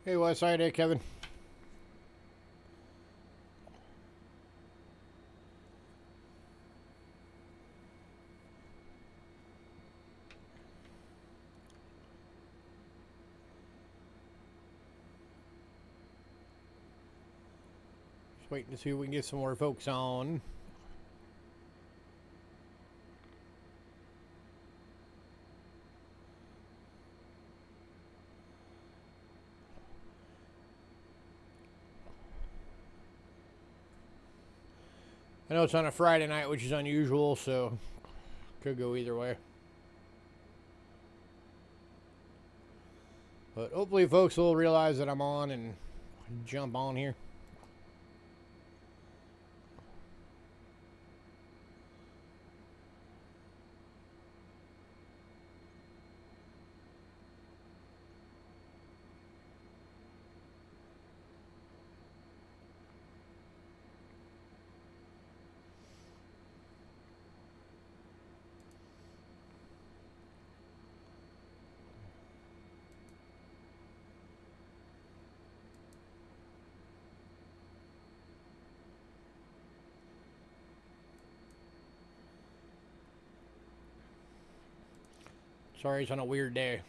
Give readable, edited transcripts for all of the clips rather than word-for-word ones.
Hey, what's how you doing, Kevin? Just waiting to see if we can get some more folks on. I know it's on a Friday night, which is unusual, so could go either way. But hopefully folks will realize that I'm on and jump on here. Sorry, it's on a weird day.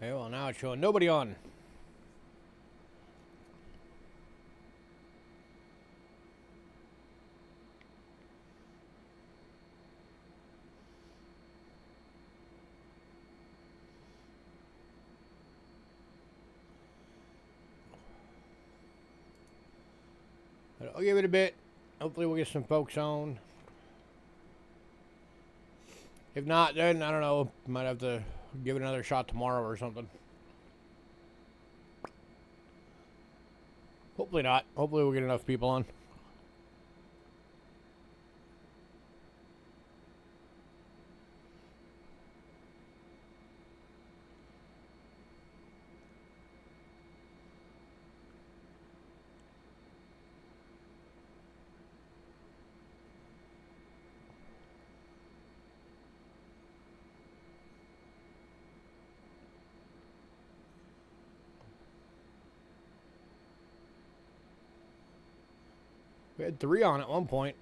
Okay, well, now it's showing nobody on. But I'll give it a bit. Hopefully we'll get some folks on. If not, then I don't know. Might have to give it another shot tomorrow or something. Hopefully not. Hopefully we'll get enough people on. We had 3 on at one point.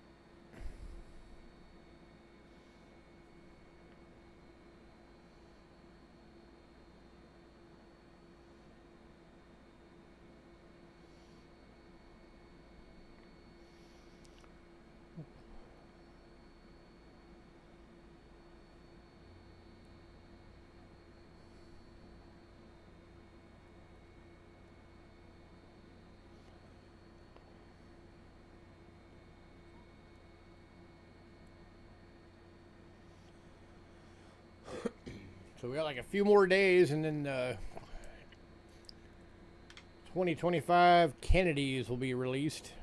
So we got like a few more days, and then 2025 Kennedys will be released.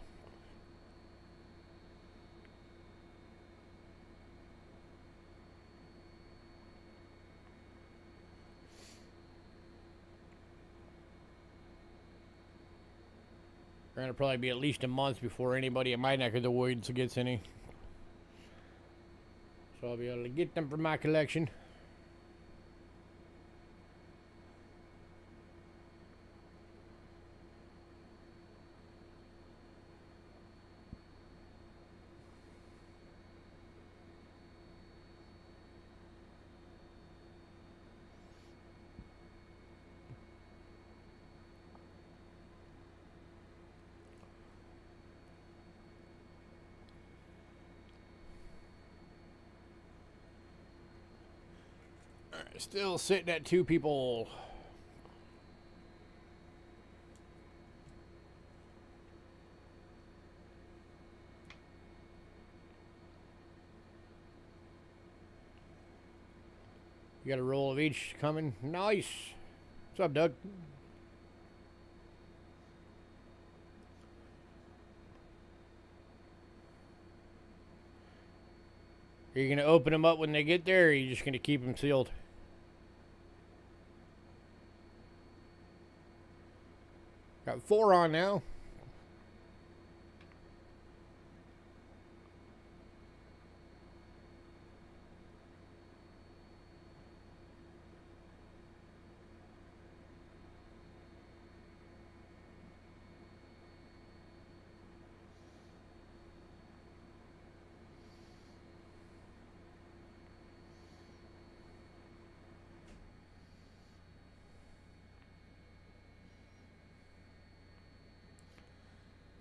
They're gonna probably be at least a month before anybody in my neck of the woods gets any. So I'll be able to get them for my collection. Alright, still sitting at 2 people. You got a roll of each coming. Nice. What's up, Doug? Are you going to open them up when they get there, or are you just going to keep them sealed? Got 4 on now.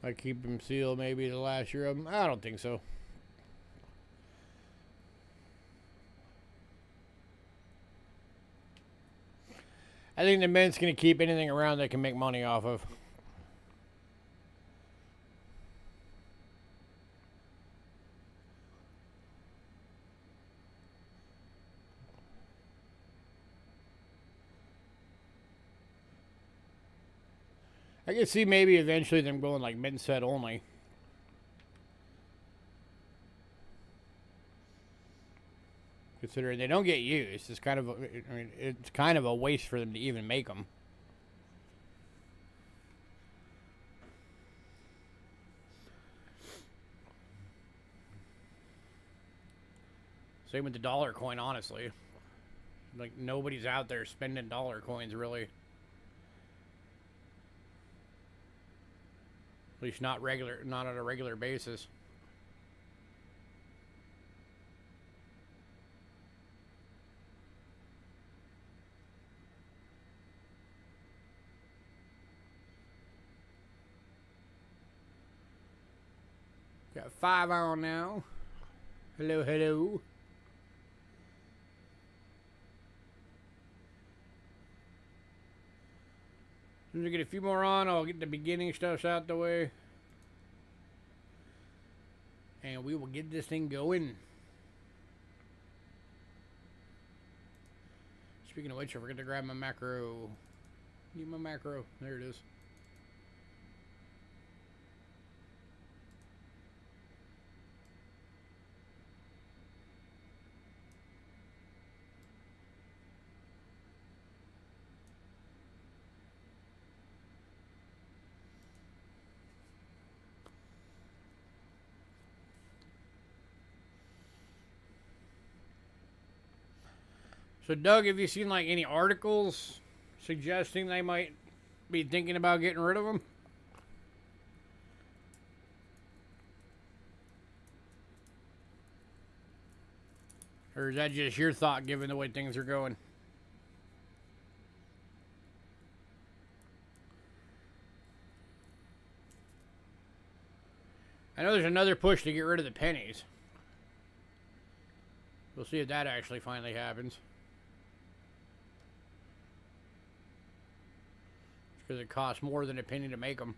I keep them sealed maybe the last year of them. I don't think so. I think the Mint's going to keep anything around they can make money off of. I can see maybe eventually them going like Mint set only. Considering they don't get used, it's kind of it's kind of a waste for them to even make them. Same with the dollar coin, honestly. Like nobody's out there spending dollar coins really. At least not on a regular basis. Got 5 on now. Hello, hello. As soon as I get a few more on, I'll get the beginning stuff out the way. And we will get this thing going. Speaking of which, I forgot to grab my macro. Need my macro. There it is. So, Doug, have you seen like any articles suggesting they might be thinking about getting rid of them? Or is that just your thought given the way things are going? I know there's another push to get rid of the pennies. We'll see if that actually finally happens. Because it costs more than a penny to make them.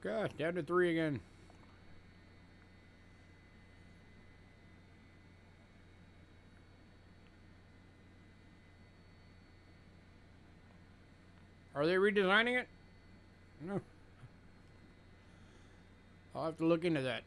God, down to 3 again. Are they redesigning it? No. I'll have to look into that.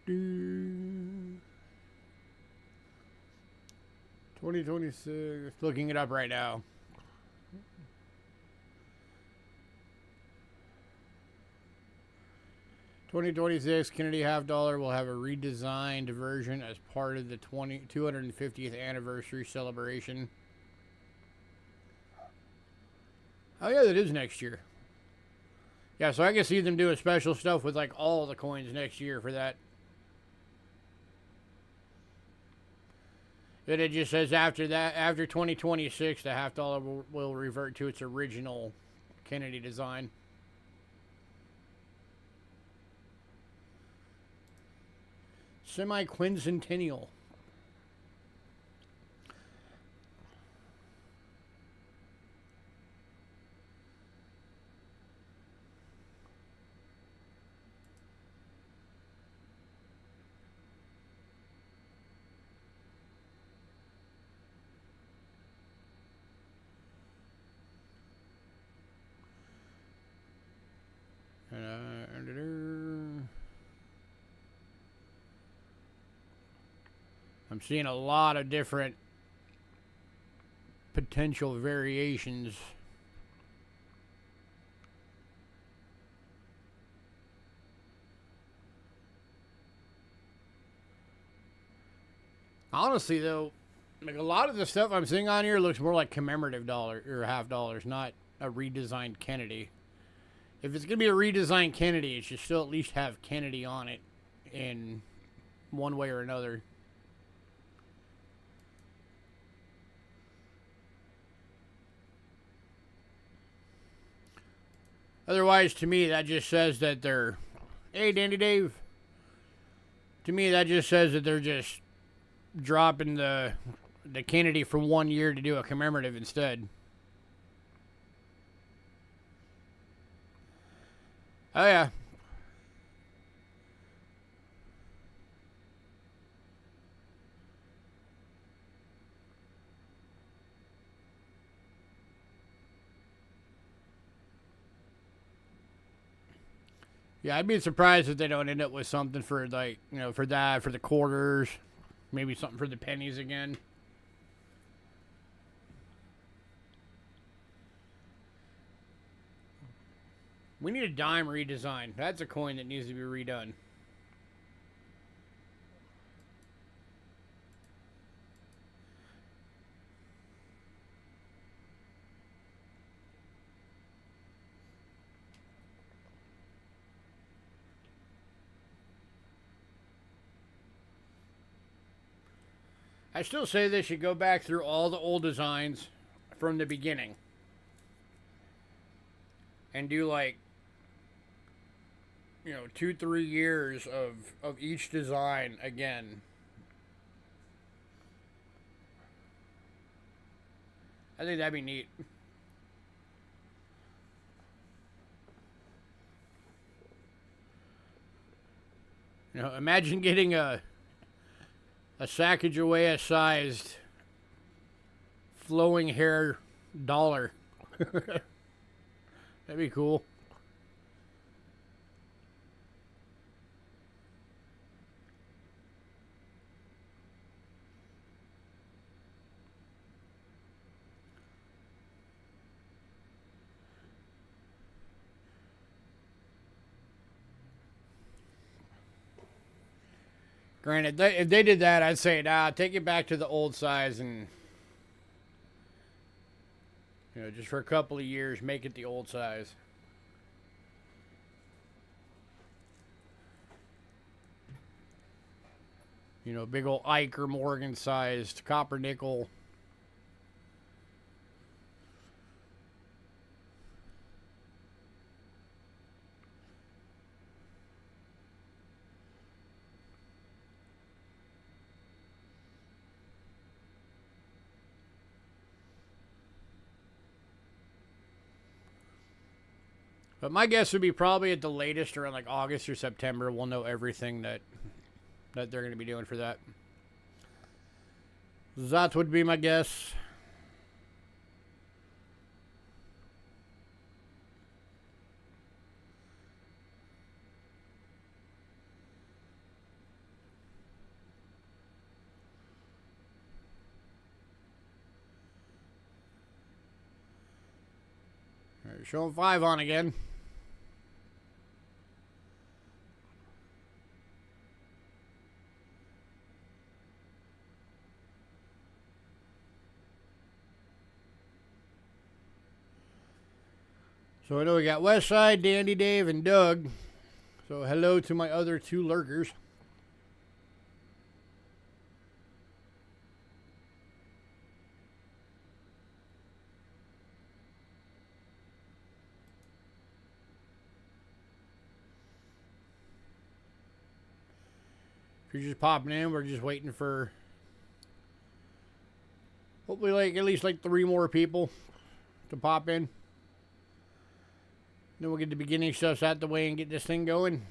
Do 2026. Looking it up right now. $2026 Kennedy half dollar will have a redesigned version as part of the 250th anniversary celebration. Oh yeah, that is next year. Yeah, so I can see them doing special stuff with like all the coins next year for that. Then it just says after that, after 2026, the half dollar will revert to its original Kennedy design. Semi-quincentennial. I'm seeing a lot of different potential variations. Honestly, though, like a lot of the stuff I'm seeing on here looks more like commemorative dollar or half dollars, not a redesigned Kennedy. If it's gonna be a redesigned Kennedy, it should still at least have Kennedy on it in one way or another. Otherwise, to me, that just says that they're... Hey, Dandy Dave. To me, that just says that they're just dropping the Kennedy for 1 year to do a commemorative instead. Oh, yeah. Yeah, I'd be surprised if they don't end up with something for, like, you know, for that, for the quarters. Maybe something for the pennies again. We need a dime redesign. That's a coin that needs to be redone. I still say they should go back through all the old designs from the beginning. And do like, you know, 2-3 years of each design again. I think that'd be neat. You know, imagine getting a Sacagawea sized flowing hair dollar. That'd be cool. Granted, if they did that, I'd say, nah, take it back to the old size and, you know, just for a couple of years, make it the old size. You know, big old Ike or Morgan sized copper nickel. But my guess would be probably at the latest around like August or September, we'll know everything that they're going to be doing for that. That would be my guess. All right, showing 5 on again. So I know we got Westside, Dandy Dave, and Doug. So hello to my other 2 lurkers. If you're just popping in, we're just waiting for hopefully like at least like 3 more people to pop in. Then we'll get the beginning stuff out the way and get this thing going.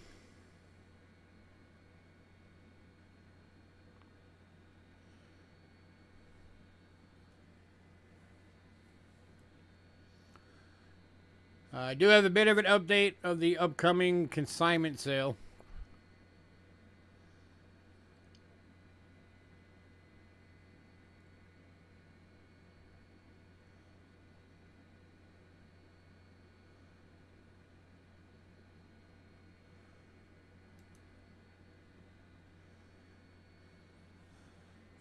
I do have a bit of an update of the upcoming consignment sale.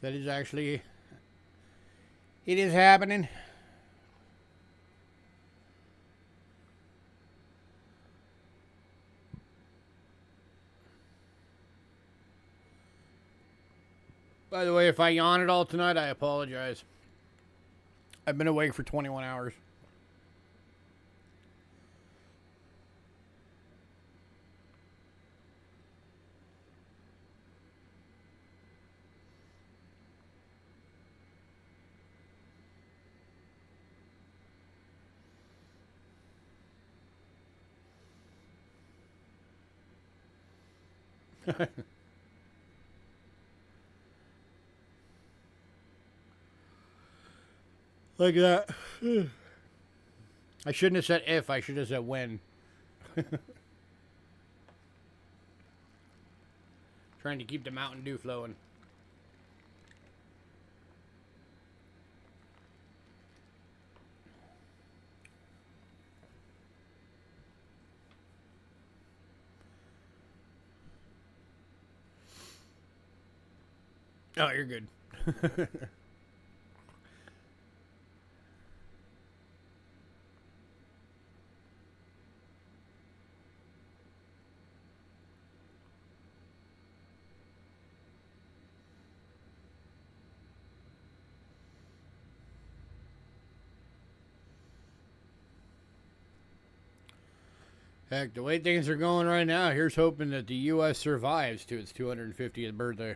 That is actually, it is happening. By the way, if I yawn at all tonight, I apologize. I've been awake for 21 hours. Like that. I shouldn't have said if, I should have said when. Trying to keep the Mountain Dew flowing. Oh, you're good. Heck, the way things are going right now, here's hoping that the U.S. survives to its 250th birthday.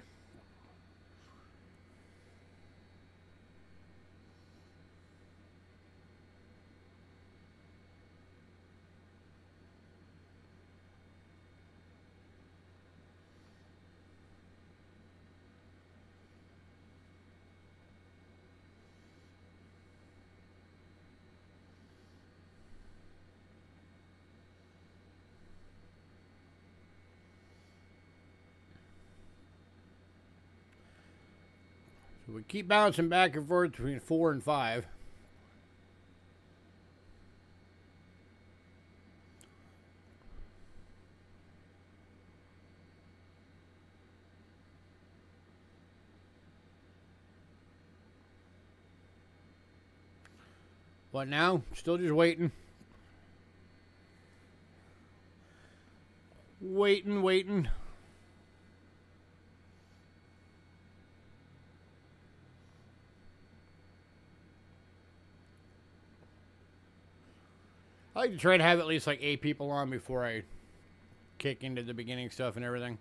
So we keep bouncing back and forth between 4 and 5. What now? Still just waiting. Waiting. I like to try to have at least like 8 people on before I kick into the beginning stuff and everything.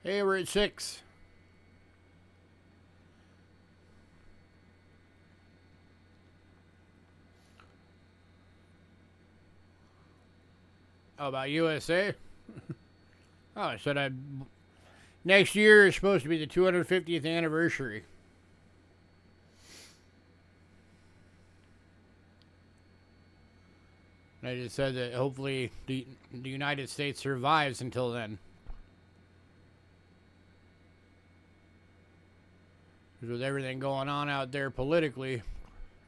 Hey, we're at 6. How about USA? Oh, I said next year is supposed to be the 250th anniversary. And I just said that hopefully the United States survives until then. Because with everything going on out there politically,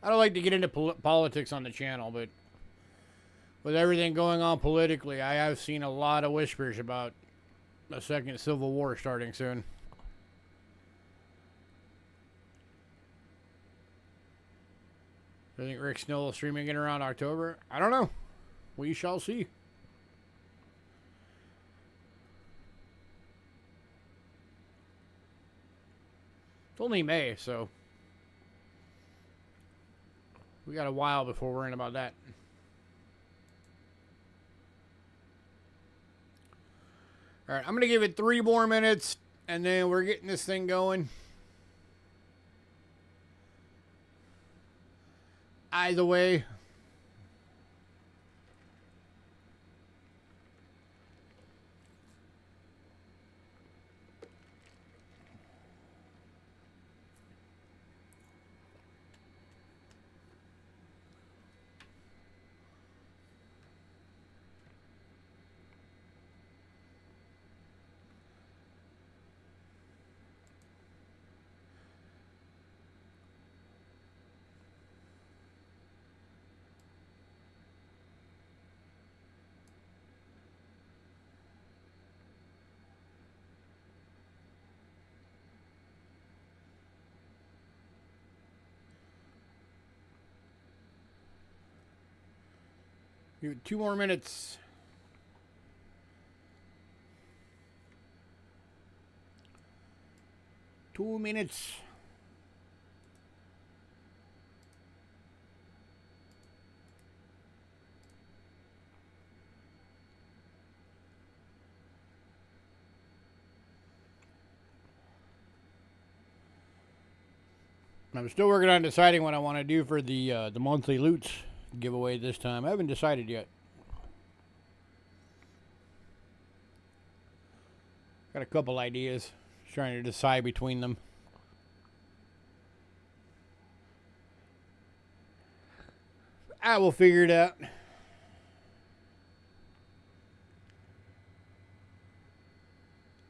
I don't like to get into politics on the channel, but with everything going on politically, I have seen a lot of whispers about a second civil war starting soon. I think Rick's still streaming it around October. I don't know. We shall see. It's only May, so We got a while before we're in about that. All right, I'm going to give it 3 more minutes, and then we're getting this thing going. Either way. Give it 2 more minutes. Two minutes. I'm still working on deciding what I want to do for the monthly loots giveaway this time. I haven't decided yet. Got a couple ideas. Just trying to decide between them. I will figure it out.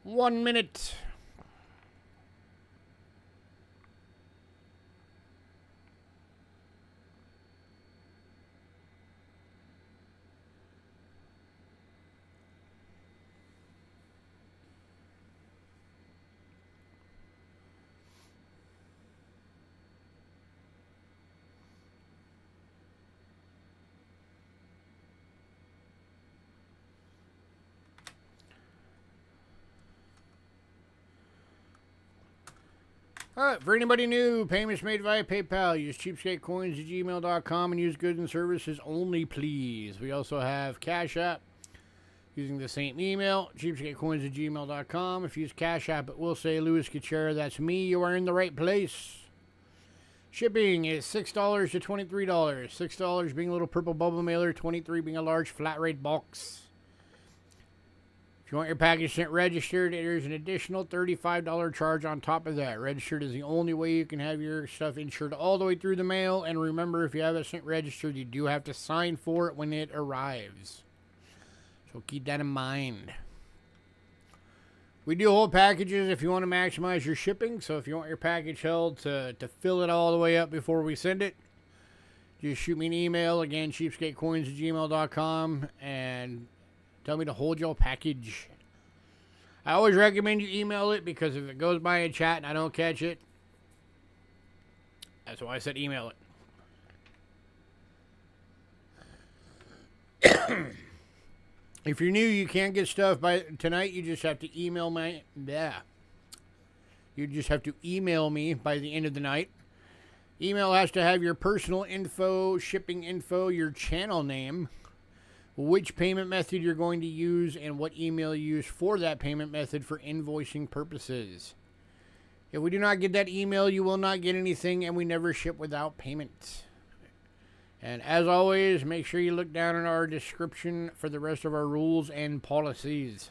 One minute. Alright, for anybody new, payments made via PayPal. Use Cheapskate Coins at gmail.com and use goods and services only, please. We also have Cash App using the same email, cheapskatecoins at gmail.com. If you use Cash App, it will say Louis Kachera. That's me. You are in the right place. Shipping is $6 to $23. $6 being a little purple bubble mailer, $23 being a large flat rate box. If you want your package sent registered, there's an additional $35 charge on top of that. Registered is the only way you can have your stuff insured all the way through the mail. And remember, if you have it sent registered, you do have to sign for it when it arrives. So keep that in mind. We do hold packages if you want to maximize your shipping. So if you want your package held to fill it all the way up before we send it, just shoot me an email. Again, cheapskatecoins at gmail.com. And tell me to hold your package. I always recommend you email it because if it goes by in chat and I don't catch it, that's why I said email it. If you're new, you can't get stuff by tonight. You just have to email my You just have to email me by the end of the night. Email has to have your personal info, shipping info, your channel name, which payment method you're going to use, and what email you use for that payment method for invoicing purposes. If we do not get that email, you will not get anything, and we never ship without payment. And as always, make sure you look down in our description for the rest of our rules and policies.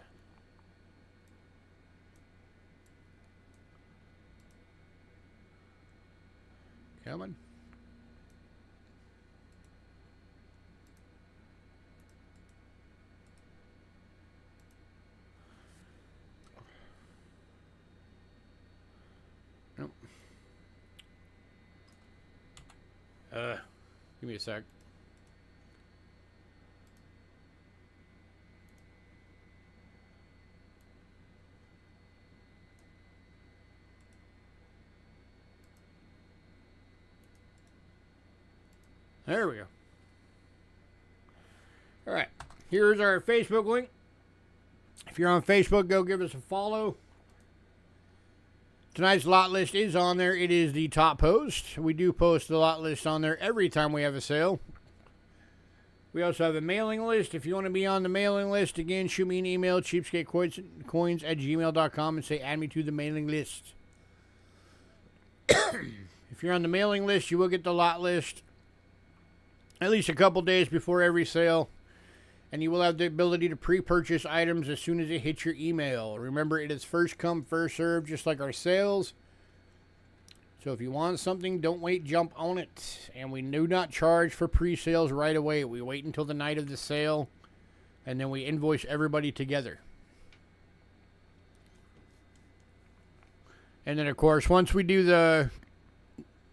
Come on. Nope. Give me a sec. There we go. All right. Here's our Facebook link. If you're on Facebook, go give us a follow. Tonight's lot list is on there. It is the top post. We do post the lot list on there every time we have a sale. We also have a mailing list. If you want to be on the mailing list, again, shoot me an email, cheapskatecoins@gmail.com, and say, add me to the mailing list. If you're on the mailing list, you will get the lot list at least a couple days before every sale. And you will have the ability to pre-purchase items as soon as it hits your email. Remember, it is first come, first served, just like our sales. So if you want something, don't wait, jump on it. And we do not charge for pre-sales right away. We wait until the night of the sale, and then we invoice everybody together. And then, of course, once we do the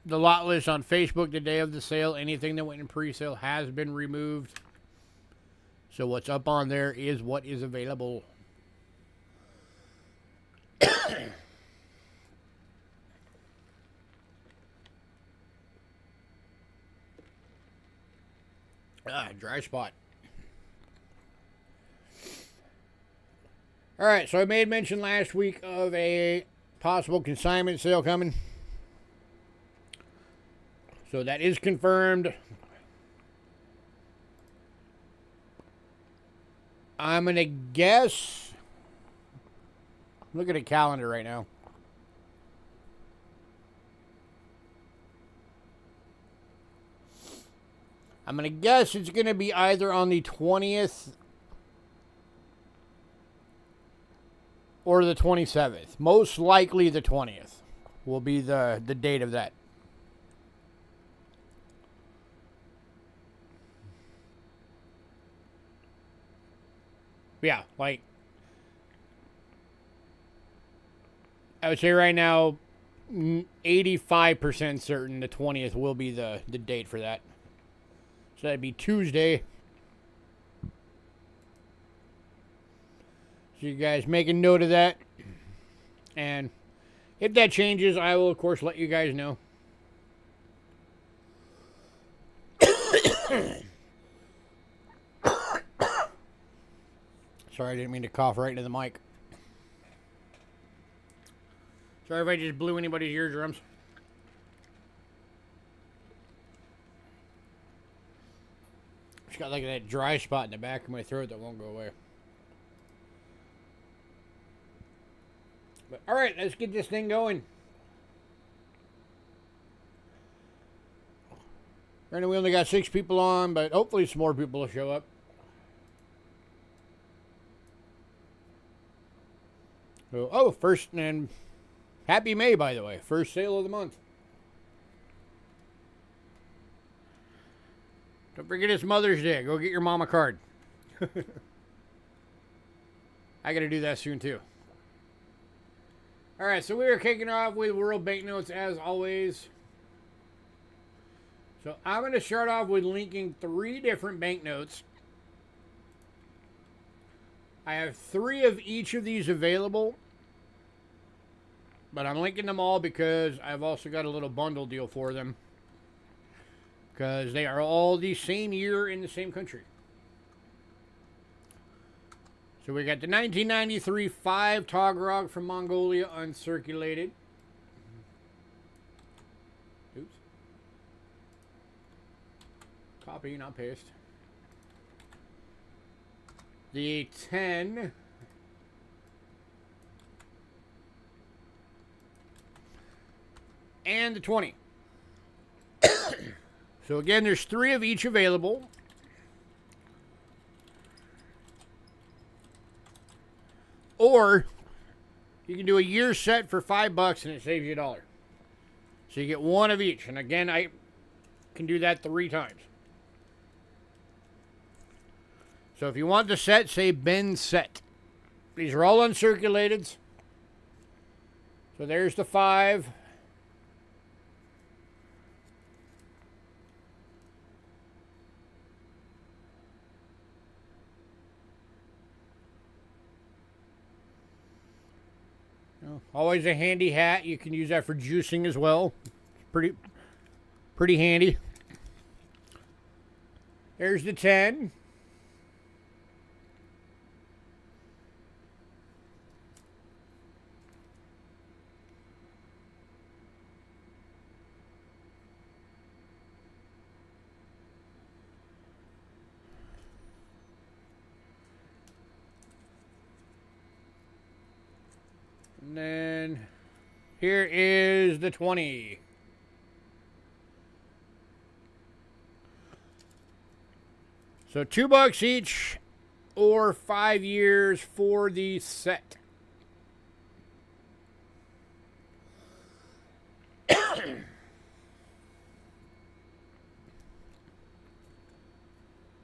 lot list on Facebook the day of the sale, anything that went in pre-sale has been removed. So what's up on there is what is available. Dry spot. All right, so I made mention last week of a possible consignment sale coming. So that is confirmed. I'm going to guess. Look at a calendar right now. I'm going to guess it's going to be either on the 20th or the 27th. Most likely the 20th will be the date of that. Yeah, like, I would say right now, 85% certain the 20th will be the date for that. So that'd be Tuesday. So you guys make a note of that. And if that changes, I will, of course, let you guys know. Sorry, I didn't mean to cough right into the mic. Sorry if I just blew anybody's eardrums. Just got like that dry spot in the back of my throat that won't go away. But all right, let's get this thing going. Right now we only got 6 people on, but hopefully some more people will show up. So, oh, first, and happy May, by the way. First sale of the month. Don't forget it's Mother's Day. Go get your mom a card. I got to do that soon, too. All right, so we are kicking off with World Banknotes, as always. So I'm going to start off with linking 3 different banknotes. I have 3 of each of these available. But I'm linking them all because I've also got a little bundle deal for them. Because they are all the same year in the same country. So we got the 1993 5 Togrog from Mongolia uncirculated. Oops. Copy, not paste. The 10... and the 20. So again, there's 3 of each available. Or you can do a year set for $5 and it saves you $1. So you get 1 of each. And again, I can do that 3 times. So if you want the set, say Ben set. These are all uncirculated. So there's the 5. Always a handy hat. You can use that for juicing as well. Pretty handy. There's the 10. And then here is the 20. So $2 each or 5 years for the set.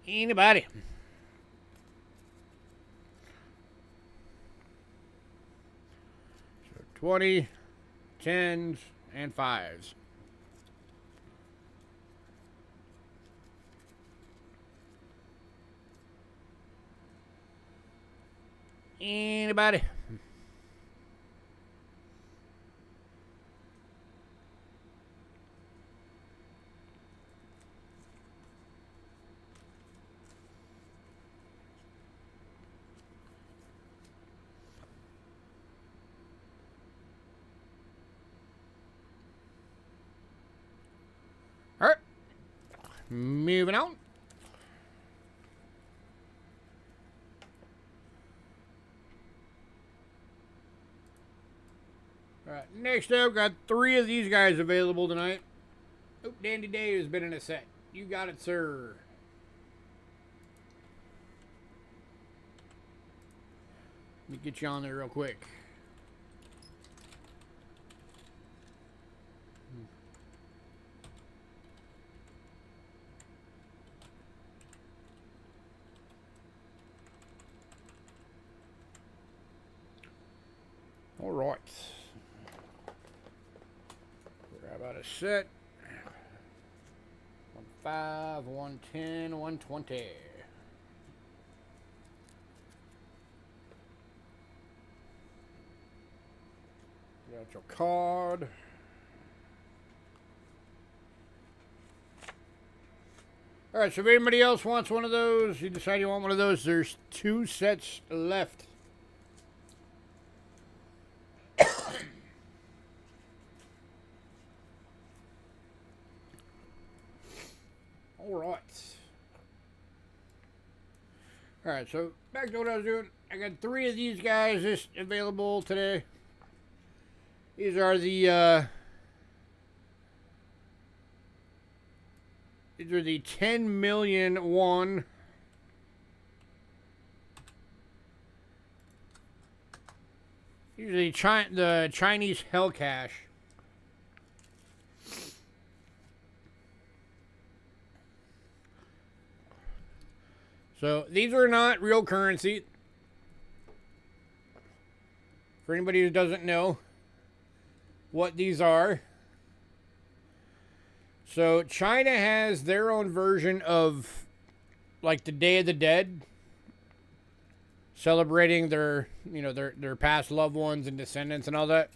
Anybody? So 20, 10s, and 5s. Anybody? All right. Moving on. All right, next up, got 3 of these guys available tonight. Oh, Dandy Dave has been in a set. You got it, sir. Let me get you on there real quick. All right. Grab out a set. 1 5, 110, 120. Got your card. All right, so if anybody else wants one of those, you decide you want one of those, there's 2 sets left. All right. All right, so back to what I was doing. I got 3 of these guys just available today. These are the 10 million won. These are the Chinese Hell Cash. So these are not real currency. For anybody who doesn't know what these are. So China has their own version of like the Day of the Dead, celebrating their past loved ones and descendants and all that.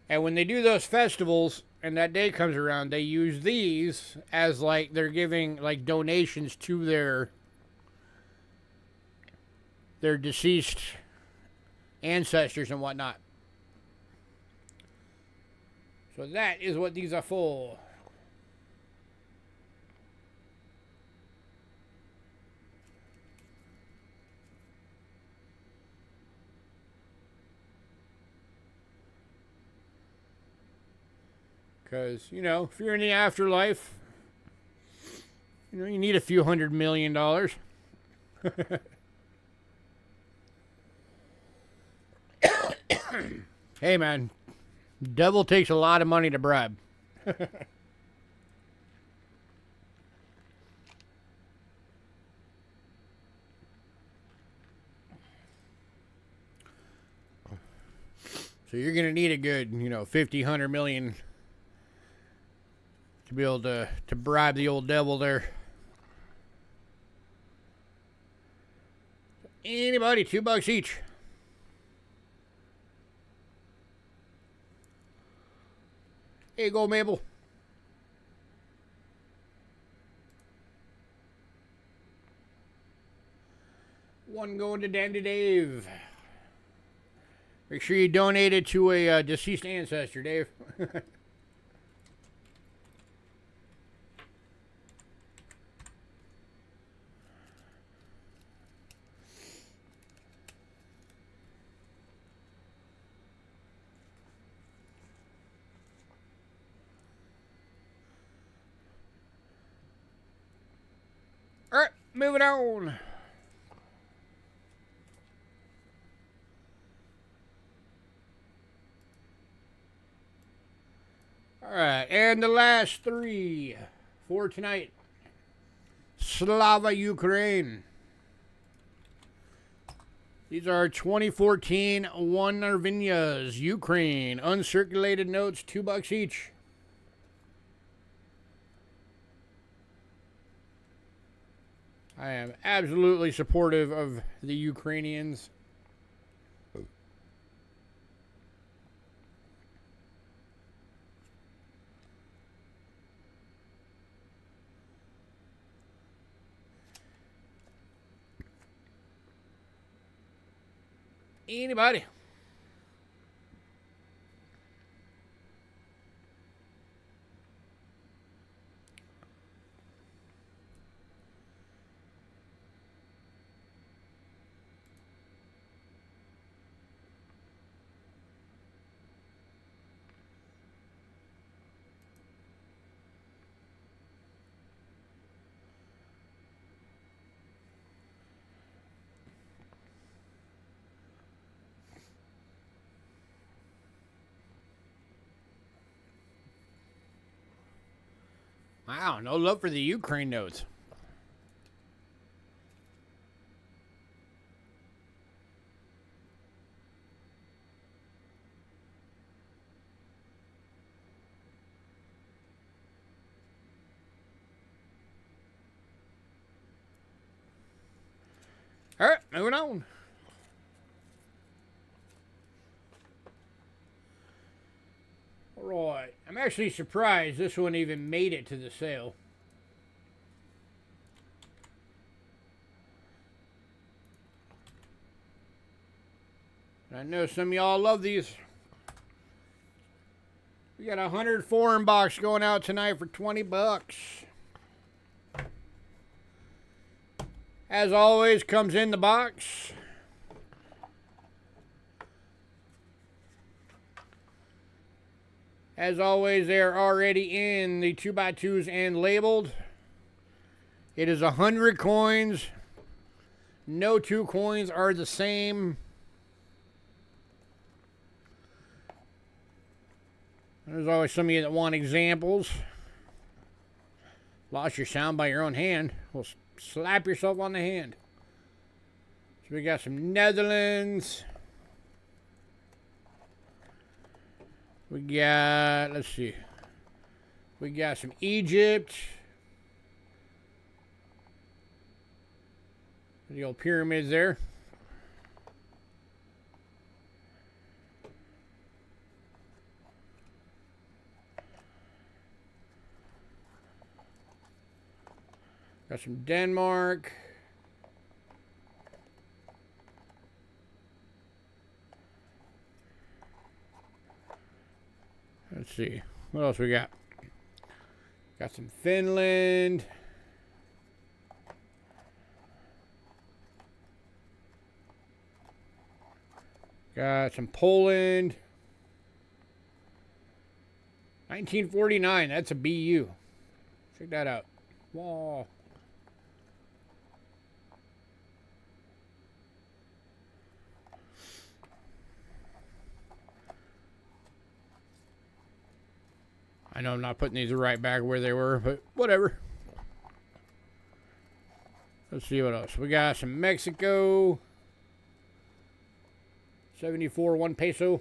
And when they do those festivals and that day comes around, they use these as like they're giving like donations to their deceased ancestors and whatnot. So that is what these are for. Because, if you're in the afterlife, you need a few $100 million. Hey, man. Devil takes a lot of money to bribe. So you're going to need a good, 50, 100 million to be able to bribe the old devil there. Anybody, $2 each. Here you go, Mabel. One going to Dandy Dave. Make sure you donate it to a deceased ancestor, Dave. moving on. All right, and the last three for tonight. Slava Ukraine. These are 2014 One Narvinyas, Ukraine. Uncirculated notes, $2 each. I am absolutely supportive of the Ukrainians. Anybody? Wow, no love for the Ukraine notes. All right, moving on. All right, I'm actually surprised this one even made it to the sale. I know some of y'all love these. We got a 100 foreign box going out tonight for $20. As always, comes in the box. As always, they're already in the 2x2s and labeled. It is 100 coins. No two coins are the same. There's always some of you that want examples. Lost your sound by your own hand. Well, slap yourself on the hand. So we got some Netherlands. We got, let's see. We got some Egypt. The old pyramids there. Got some Denmark. Let's see. What else we got? Got some Finland. Got some Poland. 1949. That's a BU. Check that out. Whoa. I know I'm not putting these right back where they were, but whatever. Let's see what else. We got some Mexico. 74 1 peso.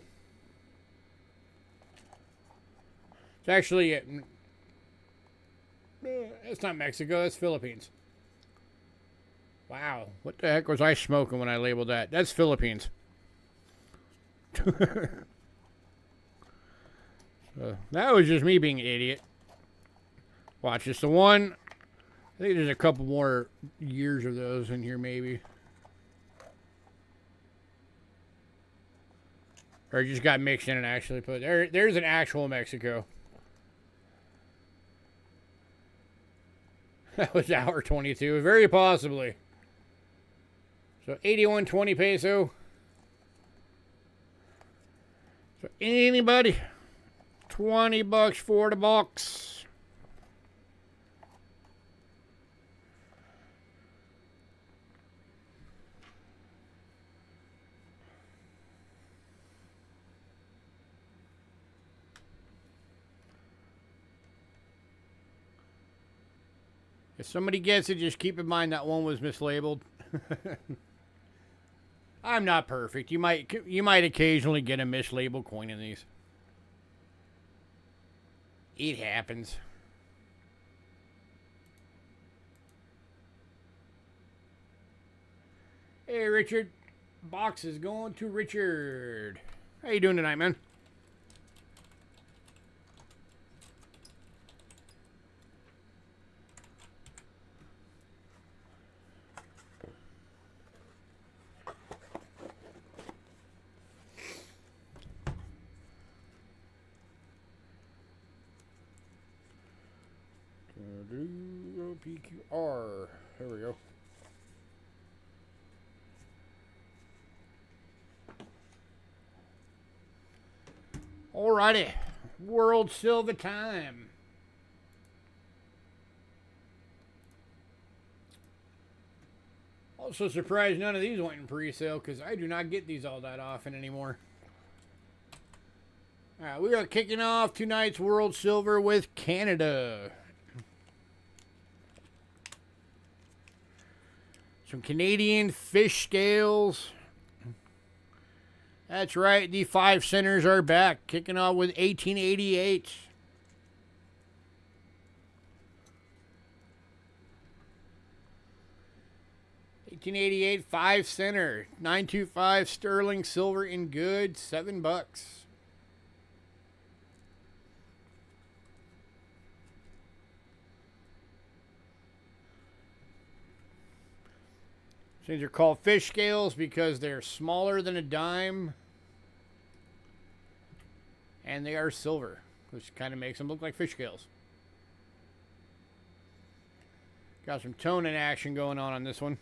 It's actually, it's not Mexico, that's Philippines. Wow, what the heck was I smoking when I labeled that? That's Philippines. That was just me being an idiot. Watch this. The one, I think there's a couple more years of those in here maybe. Or it just got mixed in and actually put there's an actual Mexico. That was hour 22, very possibly. So 81.20 peso. So anybody, $20 for the box. If somebody gets it, just keep in mind that one was mislabeled. I'm not perfect. You might occasionally get a mislabeled coin in these. It happens. Hey, Richard. Box is going to Richard. How you doing tonight, man? PQR. There we go. Alrighty. World Silver time. Also surprised none of these went in pre-sale because I do not get these all that often anymore. Alright, we are kicking off tonight's World Silver with Canada. Some Canadian fish scales. That's right, the 5 centers are back, kicking off with 1888. $18.88 5 center, 925 sterling silver in good, $7. These are called fish scales because they're smaller than a dime. And they are silver, which kind of makes them look like fish scales. Got some toning action going on this one.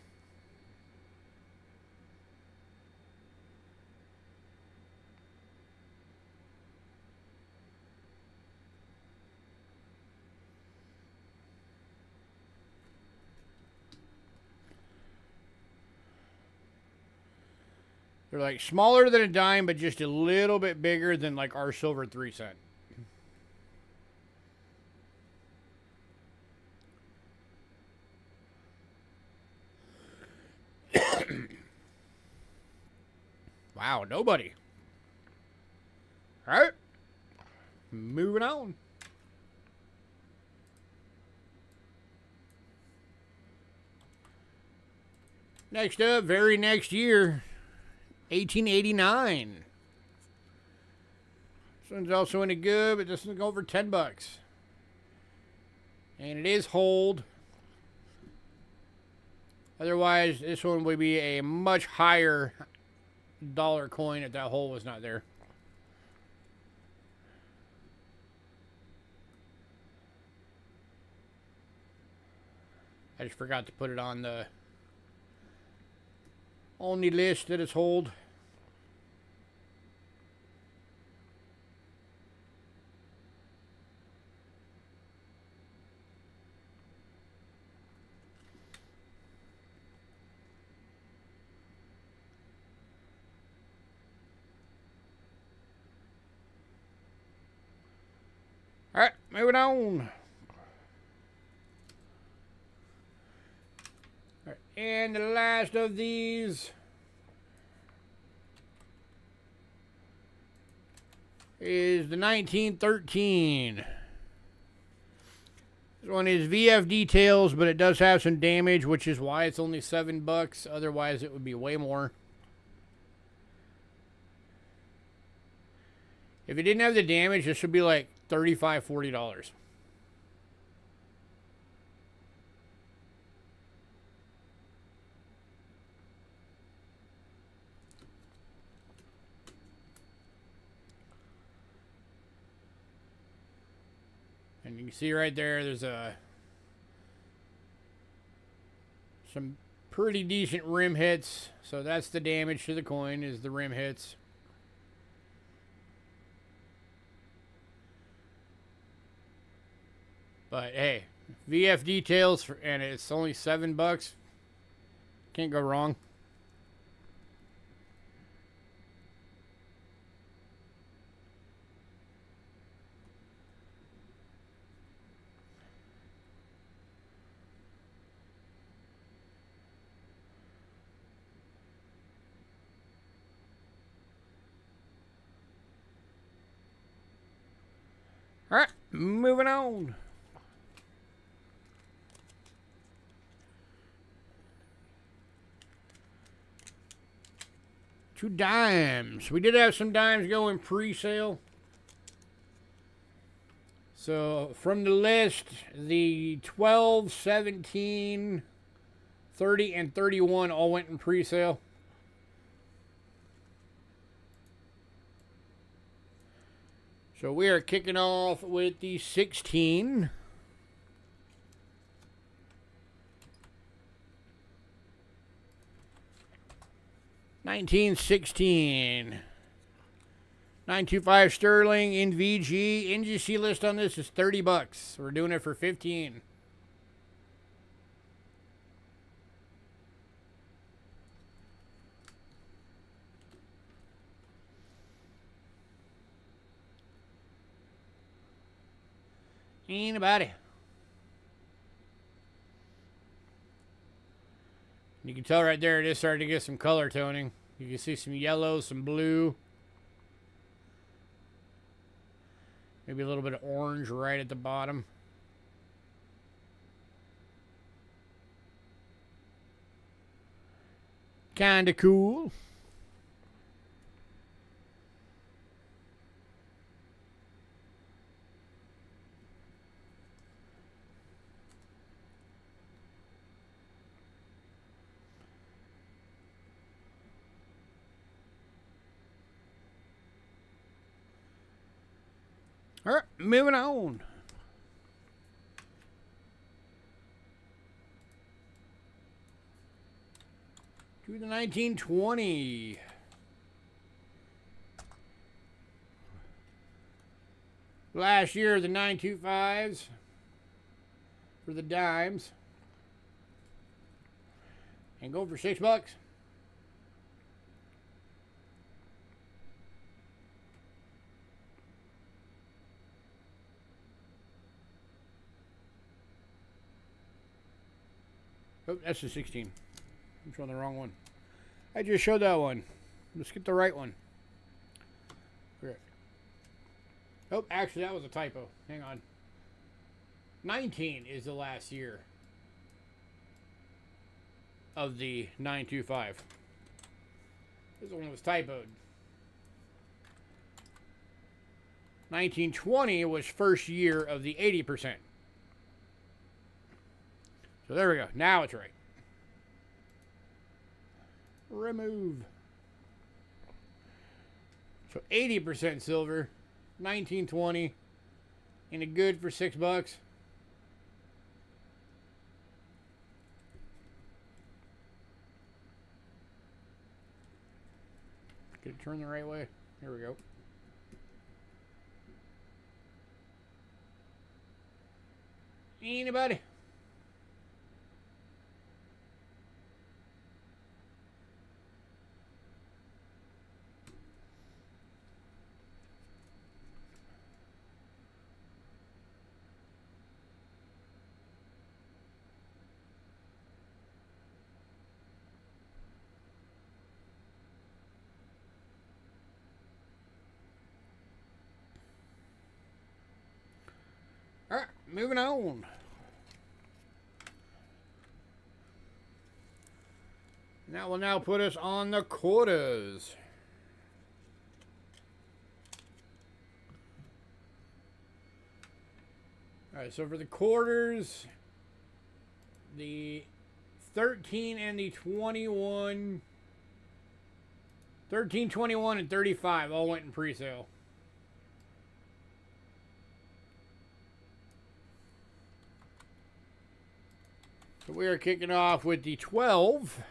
They're like smaller than a dime, but just a little bit bigger than like our silver 3 cent. Wow, nobody. All right. Moving on. Next up, very next year. 1889. This one's also in a good, but this one's going for $10. And it is hold. Otherwise, this one would be a much higher dollar coin if that hole was not there. I just forgot to put it on the only list that is hold. All right, moving on. All right, and the last of these is the 1913. This one is VF details, but it does have some damage, which is why it's only $7. Otherwise, it would be way more. If it didn't have the damage, this would be like $35, $40. And you can see right there, there's some pretty decent rim hits. So that's the damage to the coin, is the rim hits. But hey, VF details, and it's only $7. Can't go wrong. All right, moving on. To dimes. We did have some dimes going pre-sale. So from the list, the 12, 17, 30, and 31 all went in pre-sale. So we are kicking off with the 16. $19.16. 925 sterling in VG. NGC list on this is 30 bucks. We're doing it for 15. Anybody? You can tell right there it is starting to get some color toning. You can see some yellow, some blue. Maybe a little bit of orange right at the bottom. Kinda cool. All right, moving on. To the 1920. Last year, the 925s for the dimes. And go for $6. Oh, that's the 16. I'm showing the wrong one. I just showed that one. Let's get the right one. Okay. Oh, actually, that was a typo. Hang on. 19 is the last year of the 925. This one was typoed. 1920 was first year of the 80%. So there we go. Now it's right. Remove. So 80% silver, 1920, and a good for $6. Get it turned the right way. Here we go. Anybody? All right, moving on. That will now put us on the quarters. All right, so for the quarters, the 13 and the 21, 13, 21, and 35 all went in pre-sale. So we are kicking off with the 12.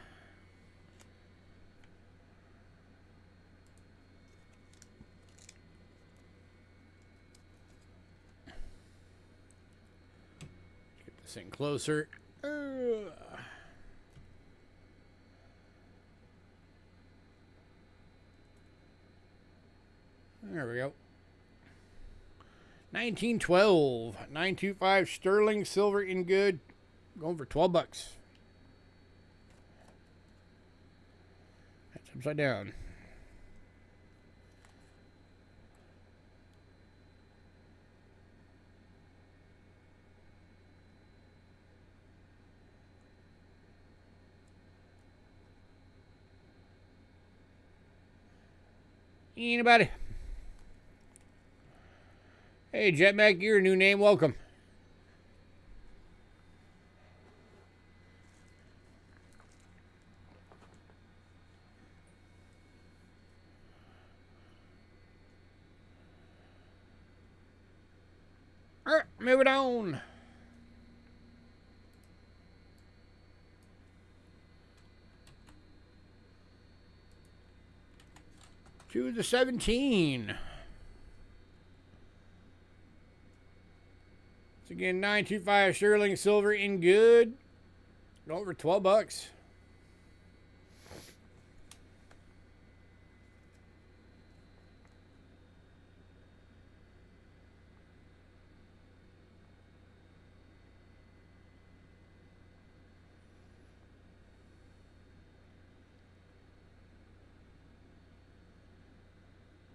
Get this thing closer. There we go. 1912, 925 sterling silver in good. Going for $12. That's upside down. Anybody? Hey, Jetmac, your new name. Welcome. All right, moving on. To the 17. It's again 925 sterling silver in good. Going for $12.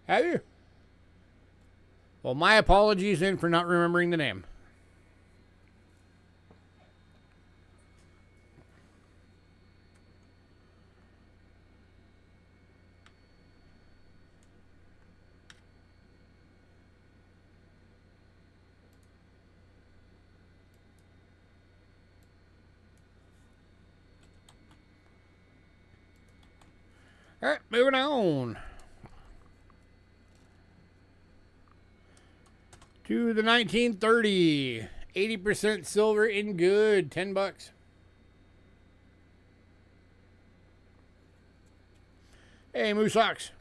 Have you? Well, my apologies then for not remembering the name. All right, moving on. To the 1930. 80% silver in good. $10. Hey, Moose Socks.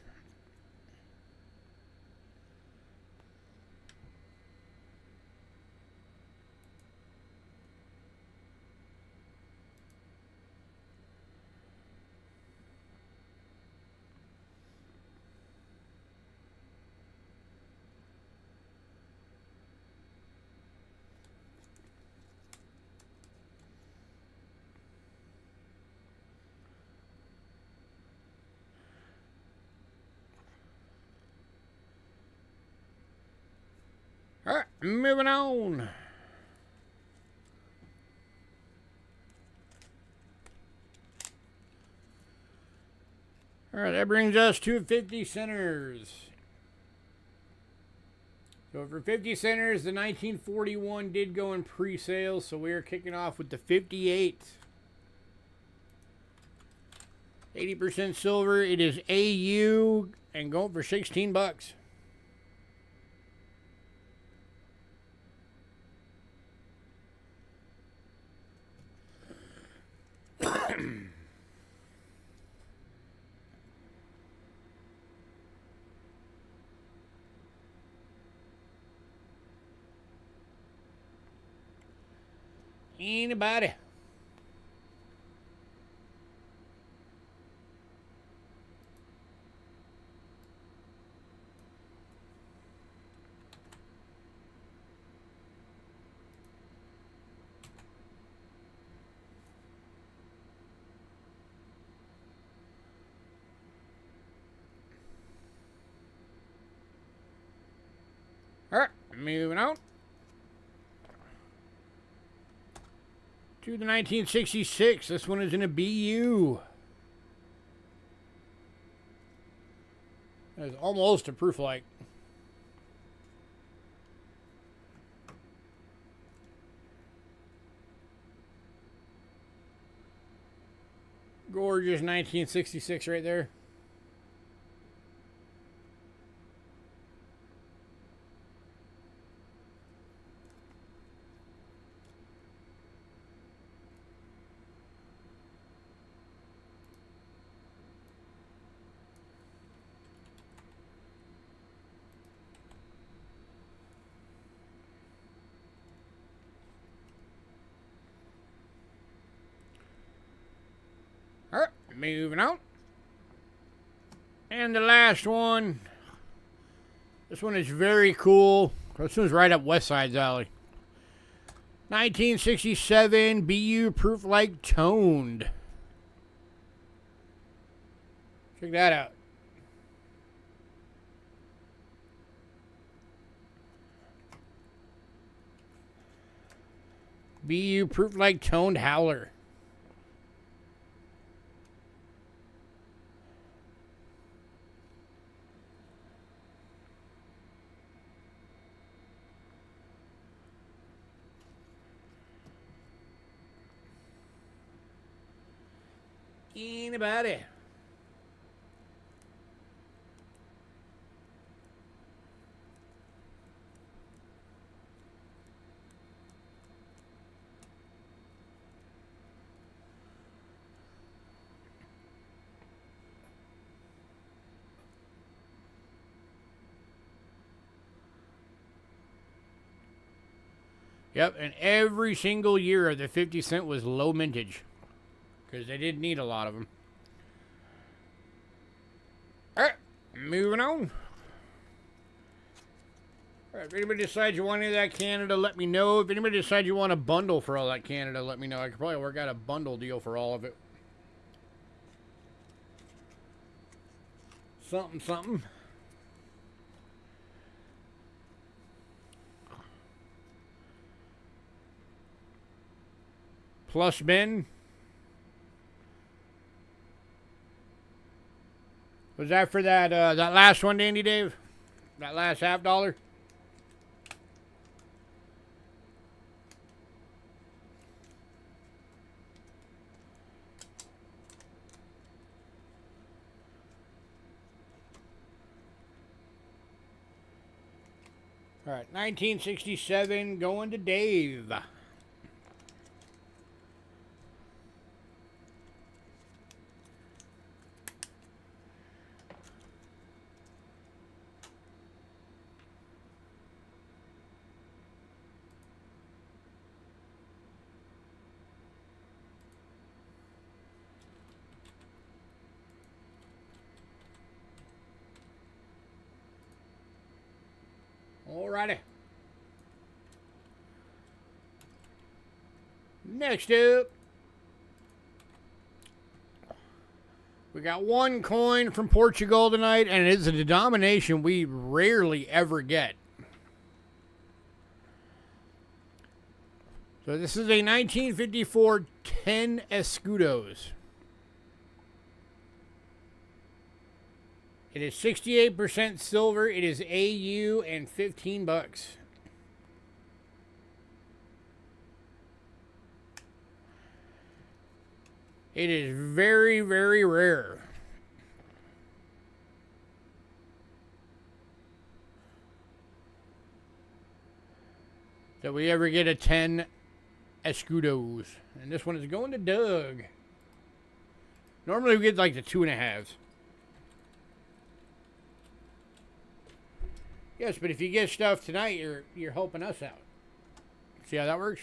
All right, moving on. All right, that brings us to 50 centers. So for 50 centers, the 1941 did go in pre-sale, so we are kicking off with the 58. 80% silver. It is AU and going for $16. Anybody? All right, moving on. To the 1966. This one is in a BU. That is almost a proof like. Gorgeous 1966 right there. All right, moving on. And the last one. This one is very cool. This one's right up West Side's alley. 1967 BU proof like toned. Check that out. BU proof like toned howler. Anybody? Yep, and every single year of the 50 cent was low mintage. Because they didn't need a lot of them. Alright, moving on. Alright, if anybody decides you want any of that Canada, let me know. If anybody decides you want a bundle for all that Canada, let me know. I could probably work out a bundle deal for all of it. Something, something. Plus bin. Was that for that that last one, Dandy Dave? That last $half? All right, 1967 going to Dave. Alrighty. Next up, we got one coin from Portugal tonight, and it is a denomination we rarely ever get. So this is a 1954 10 escudos. It is 68% silver. It is AU and 15 bucks. It is very, very rare. That we ever get a 10 escudos. And this one is going to Doug. Normally we get like the 2.5s. Yes, but if you get stuff tonight, you're helping us out. See how that works?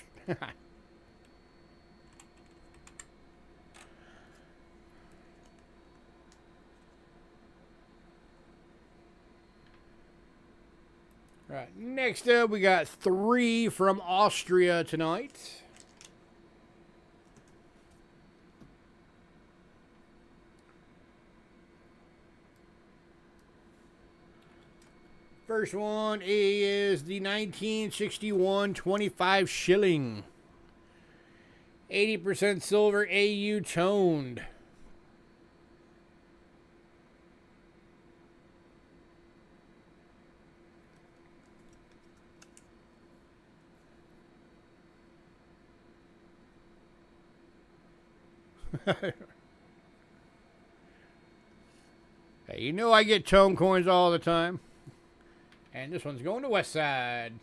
Right, next up we got 3 from Austria tonight. First one is the 1961 25 shilling. 80% silver, AU toned. Hey, you know I get tone coins all the time. And this one's going to West Side.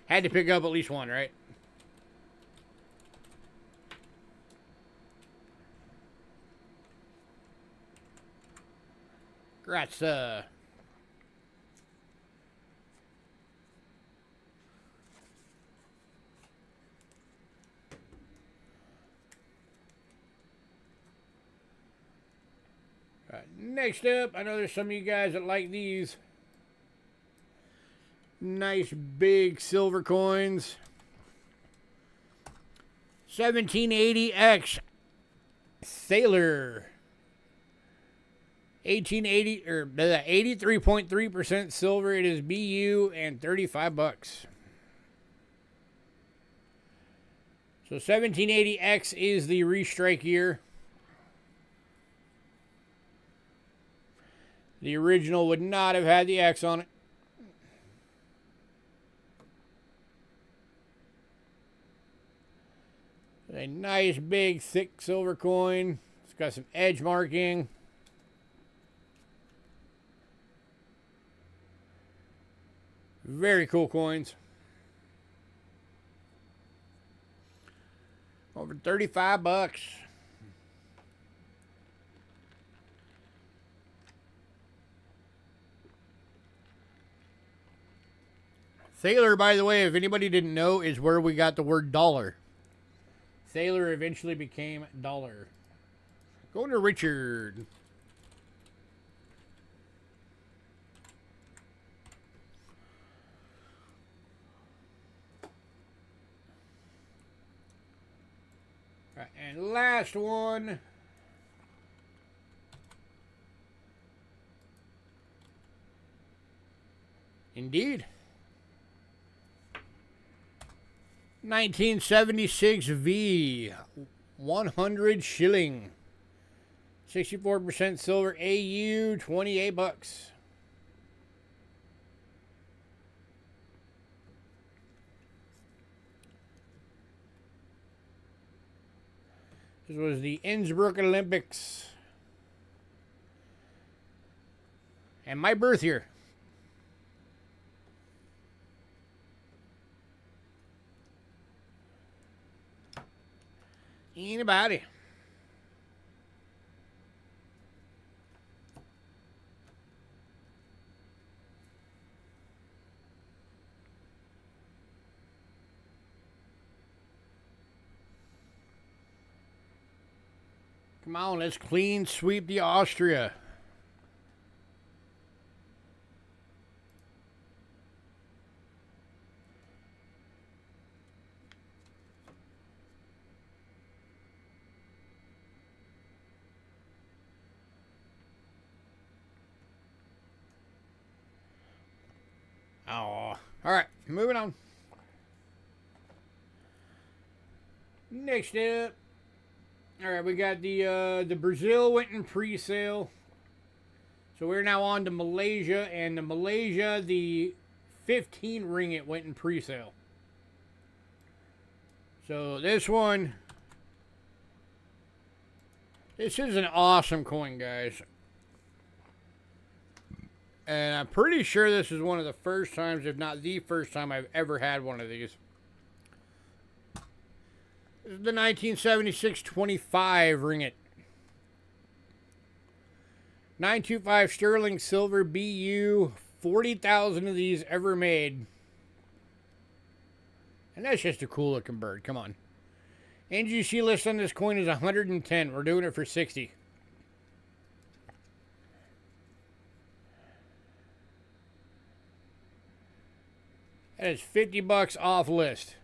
Had to pick up at least one, right? Grazie. Right, next up, I know there's some of you guys that like these nice big silver coins. 1780X Sailor. 1880 or 83.3% silver. It is BU and 35 bucks. So 1780X is the restrike year. The original would not have had the X on it. A nice big thick silver coin. It's got some edge marking. Very cool coins. Over 35 bucks. Thaler, by the way, if anybody didn't know, is where we got the word dollar. Thaler eventually became dollar. Going to Richard. All right, and last one. Indeed. 1976 V, 100 shilling, 64% silver, AU, 28 bucks. This was the Innsbruck Olympics. And my birth year. Anybody? Come on, let's clean sweep the Austria. Oh, all right, moving on. Next up, all right, we got the Brazil went in pre-sale, so we're now on to Malaysia, and the Malaysia, the 15 ringgit went in pre-sale. So this one, this is an awesome coin, guys. And I'm pretty sure this is one of the first times, if not the first time, I've ever had one of these. This is the 1976 25 ringgit. 925 sterling silver BU. 40,000 of these ever made. And that's just a cool looking bird. Come on. NGC list on this coin is 110. We're doing it for 60. That is 50 bucks off list.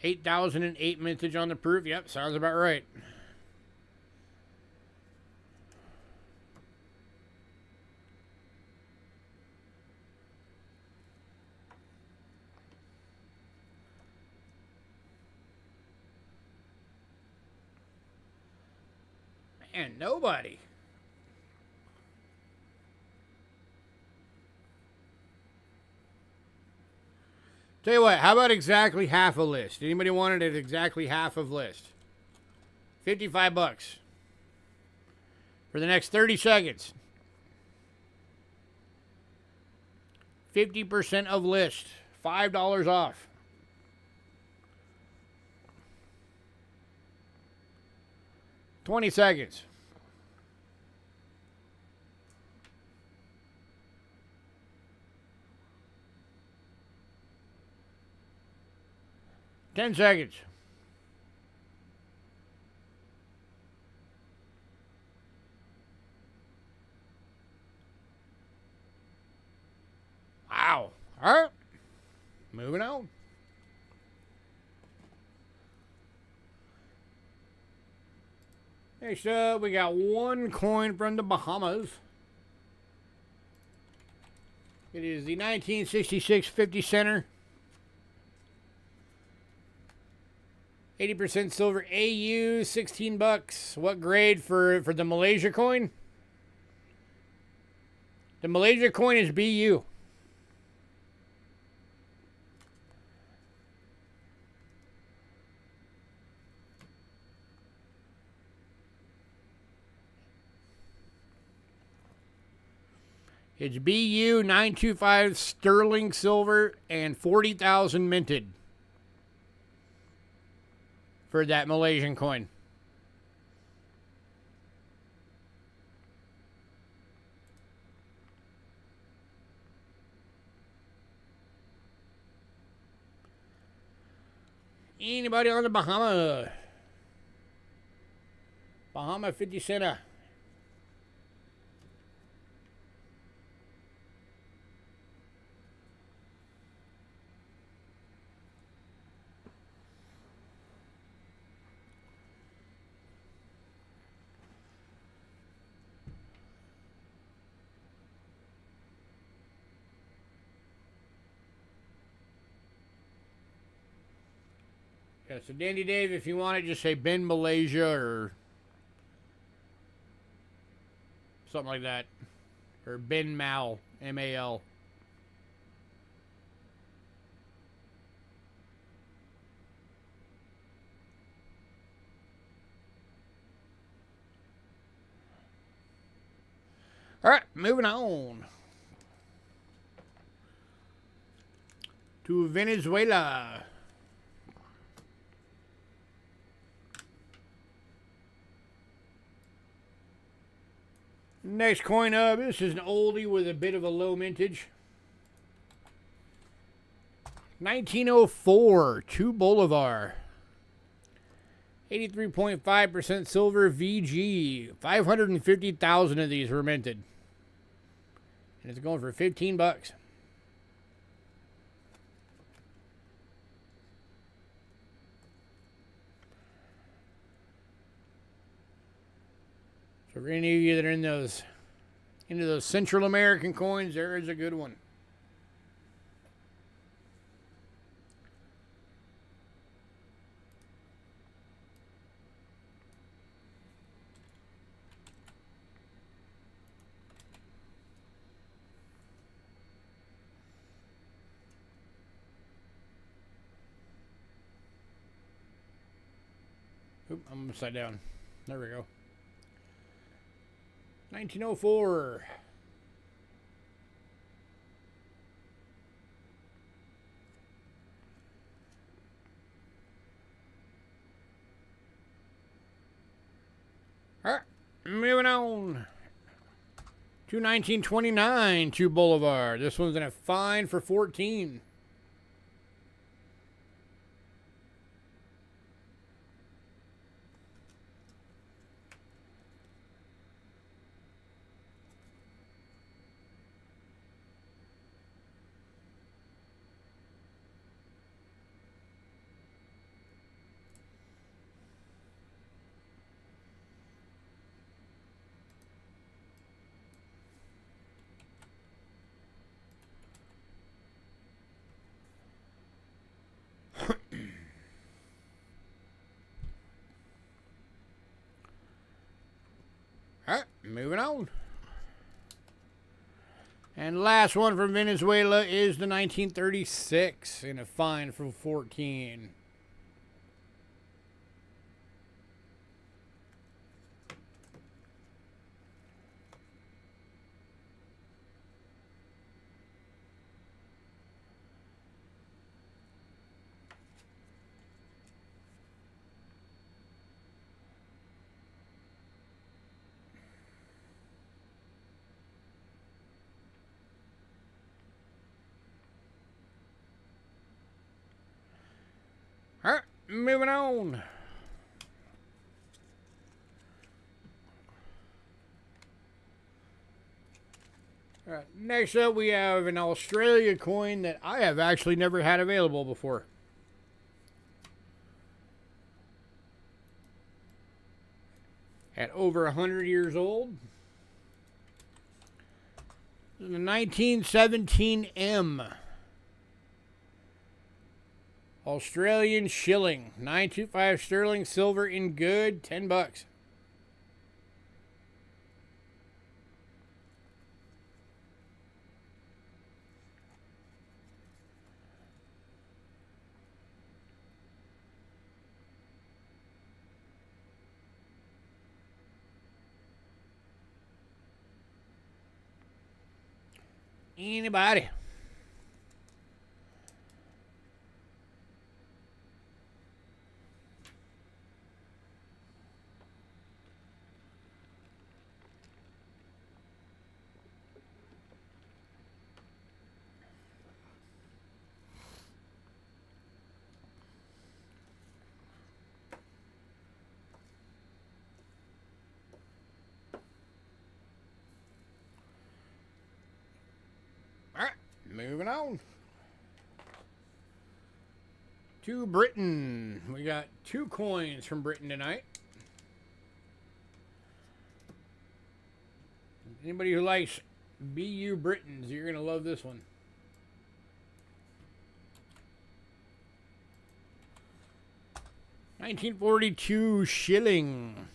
$8,008 mintage on the proof. Yep, sounds about right. And nobody. Tell you what, how about exactly half a list? Anybody wanted it exactly half of list? 55 bucks. For the next 30 seconds. 50% of list. $5 off. $20 seconds. $10 seconds. Wow. All right. Moving on. Next up, we got one coin from the Bahamas. It is the 1966 50 center. 80% silver AU, 16 bucks. What grade for the Malaysia coin? The Malaysia coin is BU. It's BU 925 sterling silver and 40,000 minted for that Malaysian coin. Anybody on the Bahama? Bahama 50 cent. Yeah, so Dandy Dave, if you want it, just say Ben Malaysia or something like that. Or Ben Mal, M-A-L. All right, moving on to Venezuela. Next coin up, this is an oldie with a bit of a low mintage. 1904, 2 Bolivar. 83.5% silver VG. 550,000 of these were minted. And it's going for 15 bucks. So for any of you that are into those Central American coins, there is a good one. Oop, I'm upside down. There we go. 1904. All right, moving on to 1929, 2 Boulevard. This one's in a fine for 14. All right, moving on. And last one from Venezuela is the 1936 in a fine for 14. All right, moving on. All right, next up we have an Australia coin that I have actually never had available before. At over 100 years old. The 1917 M. Australian shilling, 925 sterling silver in good, $10. Anybody? All right, moving on. To Britain. We got 2 coins from Britain tonight. Anybody who likes BU Britons, you're going to love this one. $1942 shilling.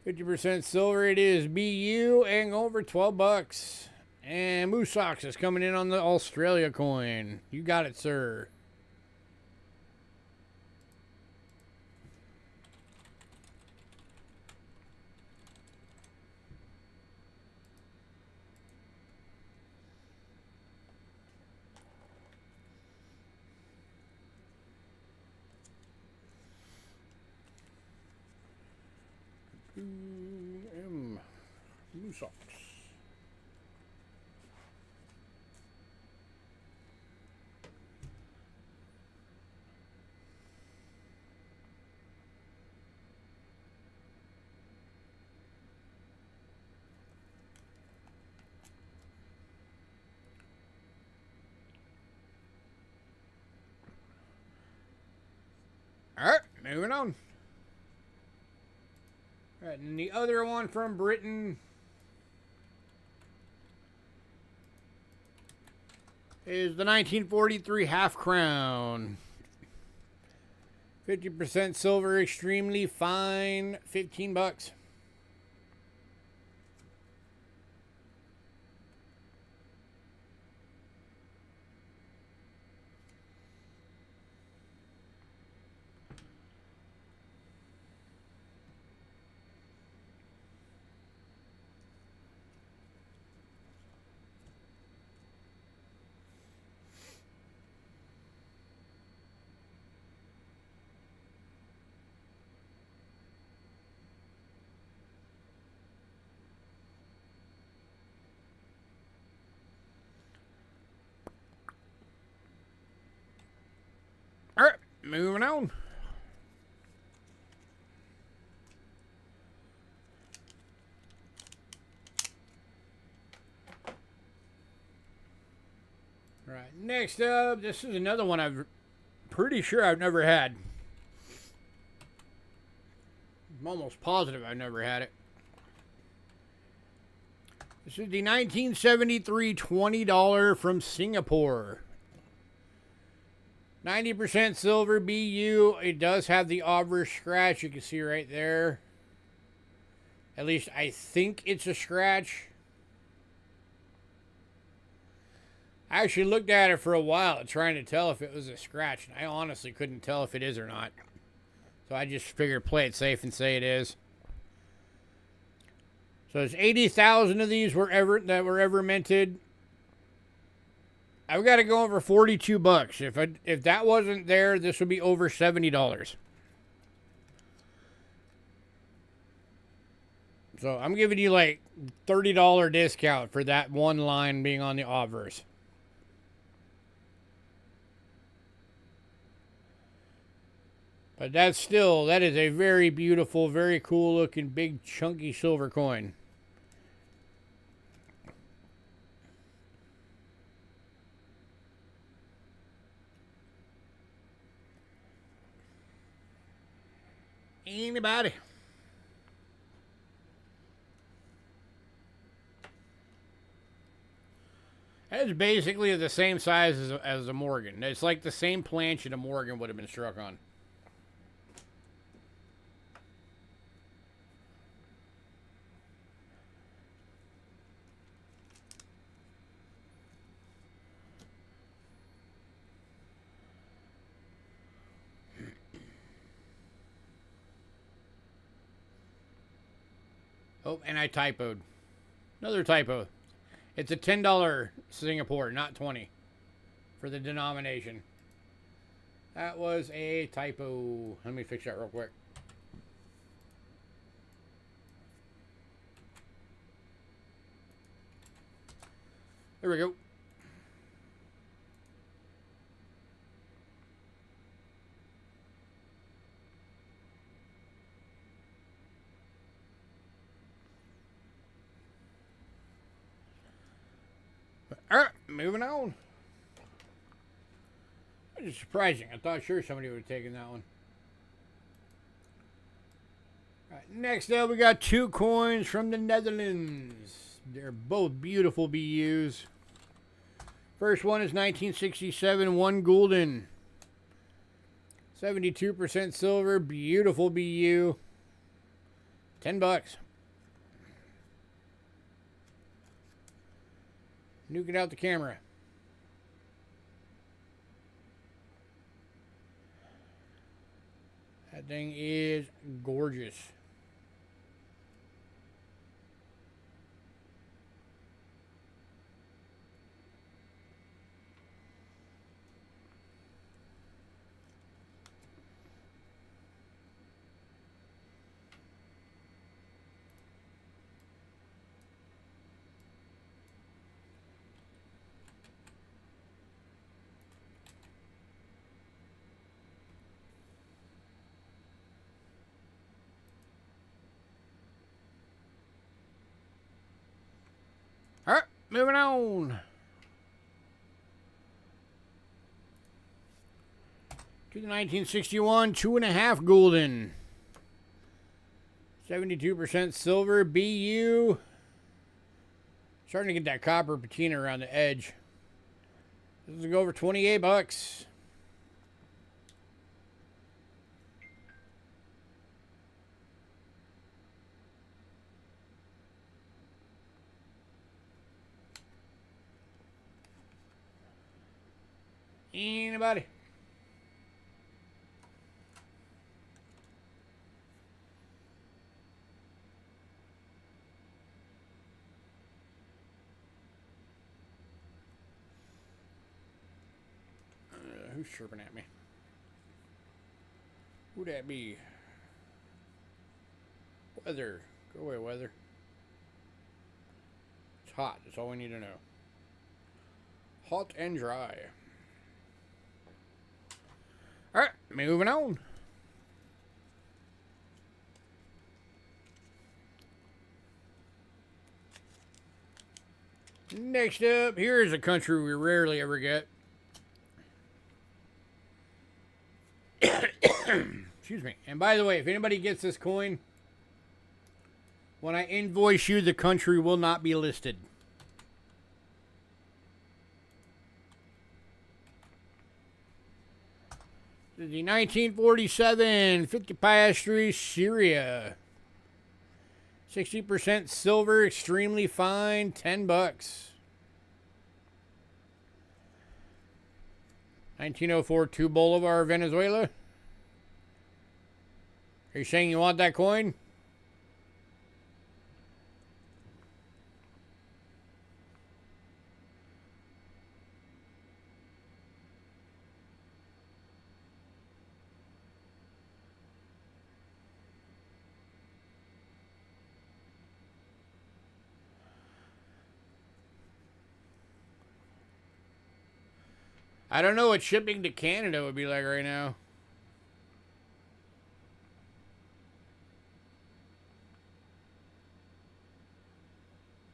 50% silver. It is BU and over $12. And Moose Socks is coming in on the Australia coin. You got it, sir. Moose Socks. All right, moving on. All right, and the other one from Britain is the 1943 half crown. 50% silver, extremely fine, $15. All right, moving on. All right, next up, this is another one I'm pretty sure I've never had. I'm almost positive I've never had it. This is the 1973 $20 from Singapore. 90% silver BU. It does have the obverse scratch. You can see right there. At least I think it's a scratch. I actually looked at it for a while trying to tell if it was a scratch. And I honestly couldn't tell if it is or not. So I just figured play it safe and say it is. So there's 80,000 of these that were ever minted. I've got to go over $42. If that wasn't there, this would be over $70. So I'm giving you like $30 discount for that one line being on the obverse. But that is a very beautiful, very cool looking, big, chunky silver coin. Anybody? Hey, It's basically the same size as a Morgan. It's like the same planche that a Morgan would have been struck on. Oh, and I typoed. Another typo. It's a $10 Singapore, not 20 for the denomination. That was a typo. Let me fix that real quick. There we go. All right, moving on. It's surprising. I thought sure somebody would have taken that one. All right, next up, we got 2 coins from the Netherlands. They're both beautiful BUs. First one is 1967, 1 gulden. 72% silver, beautiful BU. $10. Nuke it out the camera. That thing is gorgeous. All right, moving on. To the 1961 2.5 gulden. 72% silver BU. Starting to get that copper patina around the edge. This will go over $28. Anybody? Who's chirping at me? Who'd that be? Weather. Go away, weather. It's hot. That's all we need to know. Hot and dry. All right, moving on. Next up, here is a country we rarely ever get. Excuse me. And by the way, if anybody gets this coin, when I invoice you, the country will not be listed. The 1947 50 Piastri Syria. 60% silver, extremely fine, $10. 1904 2 Bolivar, Venezuela. Are you saying you want that coin? I don't know what shipping to Canada would be like right now.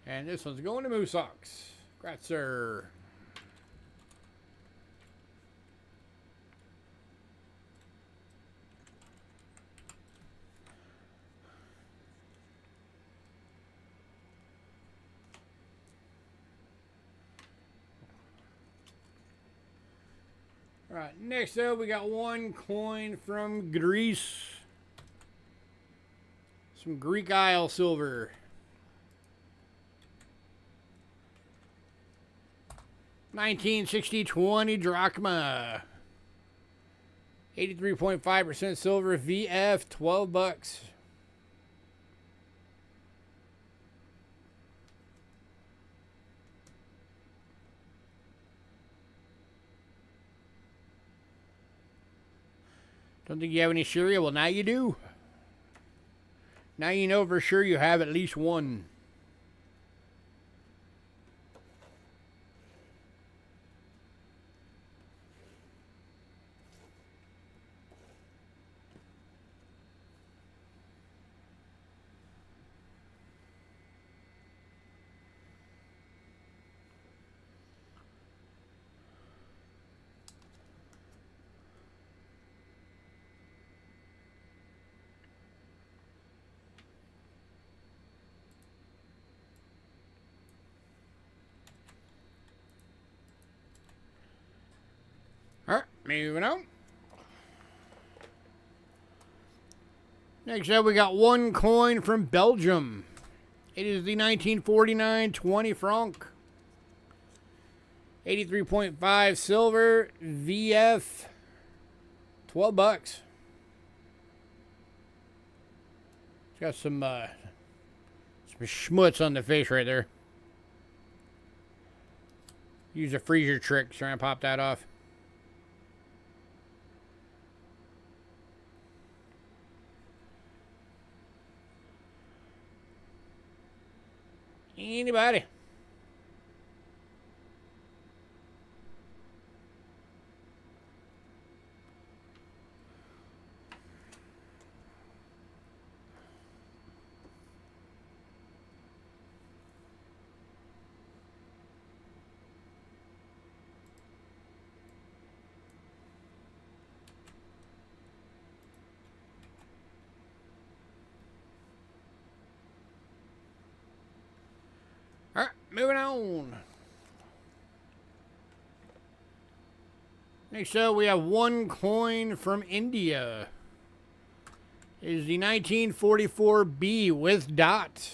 And this one's going to Moose Ox. Congrats, sir. Alright, next up we got one coin from Greece. Some Greek Isle silver. 1960 20 drachma. 83.5% silver VF, 12 bucks. Don't think you have any cereal? Well, now you do. Now you know for sure you have at least one. Alright, moving on. Next up, we got one coin from Belgium. It is the 1949 20 franc. 83.5 silver VF, 12 bucks. It's got some schmutz on the face right there. Use a freezer trick to try and pop that off. Anybody? Alright, moving on. Next up, we have one coin from India. It is the 1944B with dot.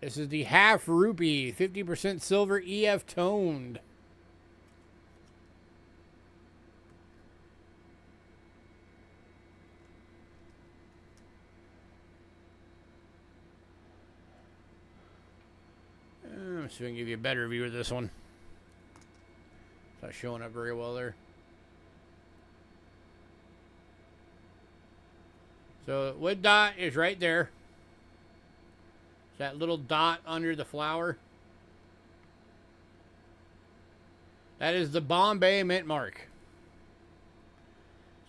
This is the half rupee, 50% silver EF toned. Let's see if I can give you a better view of this one. It's not showing up very well there. So with dot is right there. It's that little dot under the flower. That is the Bombay mint mark.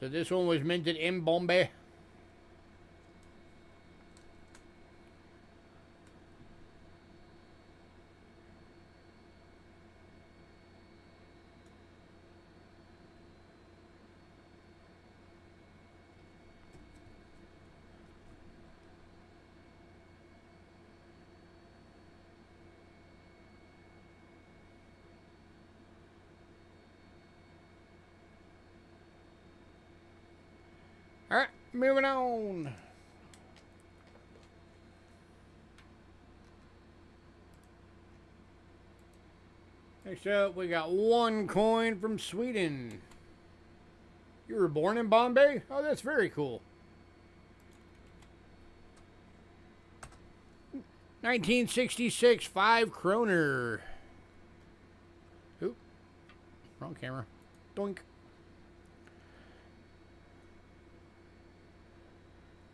So this one was minted in Bombay. Alright, moving on. Next up, we got one coin from Sweden. You were born in Bombay? Oh, that's very cool. 1966, 5 kroner. Oop, wrong camera. Doink.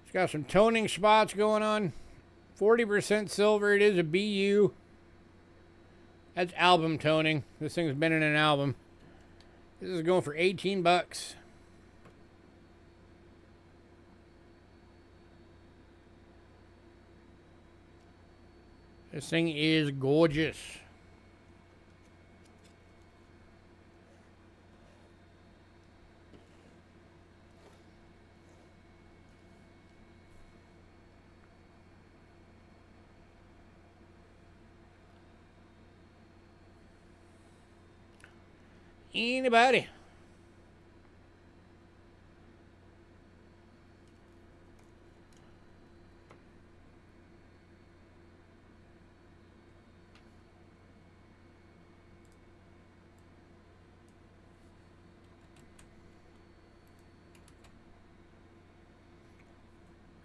It's got some toning spots going on. 40% silver. It is a BU. That's album toning. This thing's been in an album. This is going for 18 bucks. This thing is gorgeous. Anybody?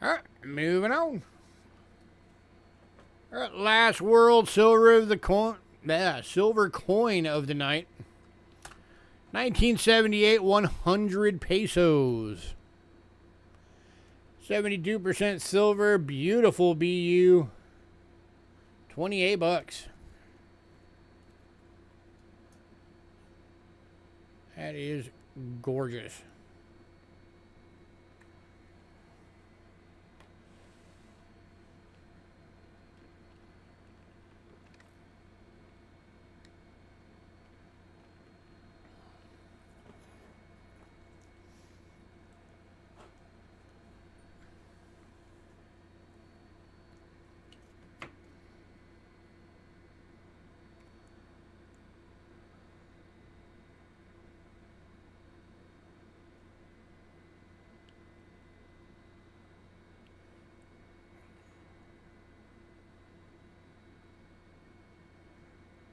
All right, moving on. All right, last world silver of the coin. Yeah, silver coin of the night. 1978, 100 pesos. 72% silver, beautiful BU. 28 bucks. That is gorgeous.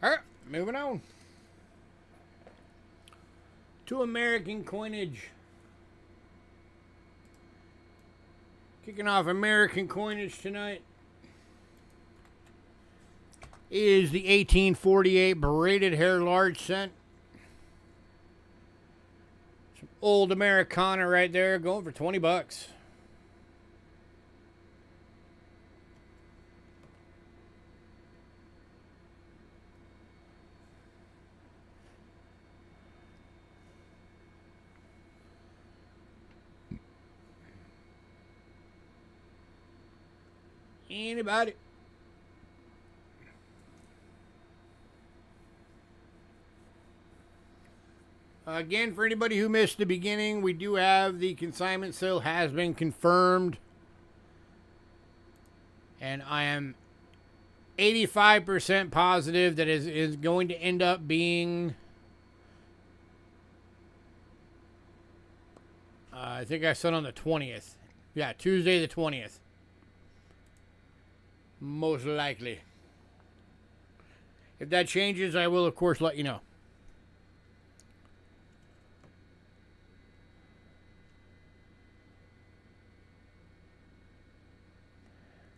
All right, moving on to American coinage. Kicking off American coinage tonight is the 1848 braided hair large cent. Some old Americana right there, going for 20 bucks. Anybody? Again, for anybody who missed the beginning, we do have the consignment sale has been confirmed. And I am 85% positive that is going to end up being... I think I said on the 20th. Yeah, Tuesday the 20th. Most likely. If that changes, I will, of course, let you know.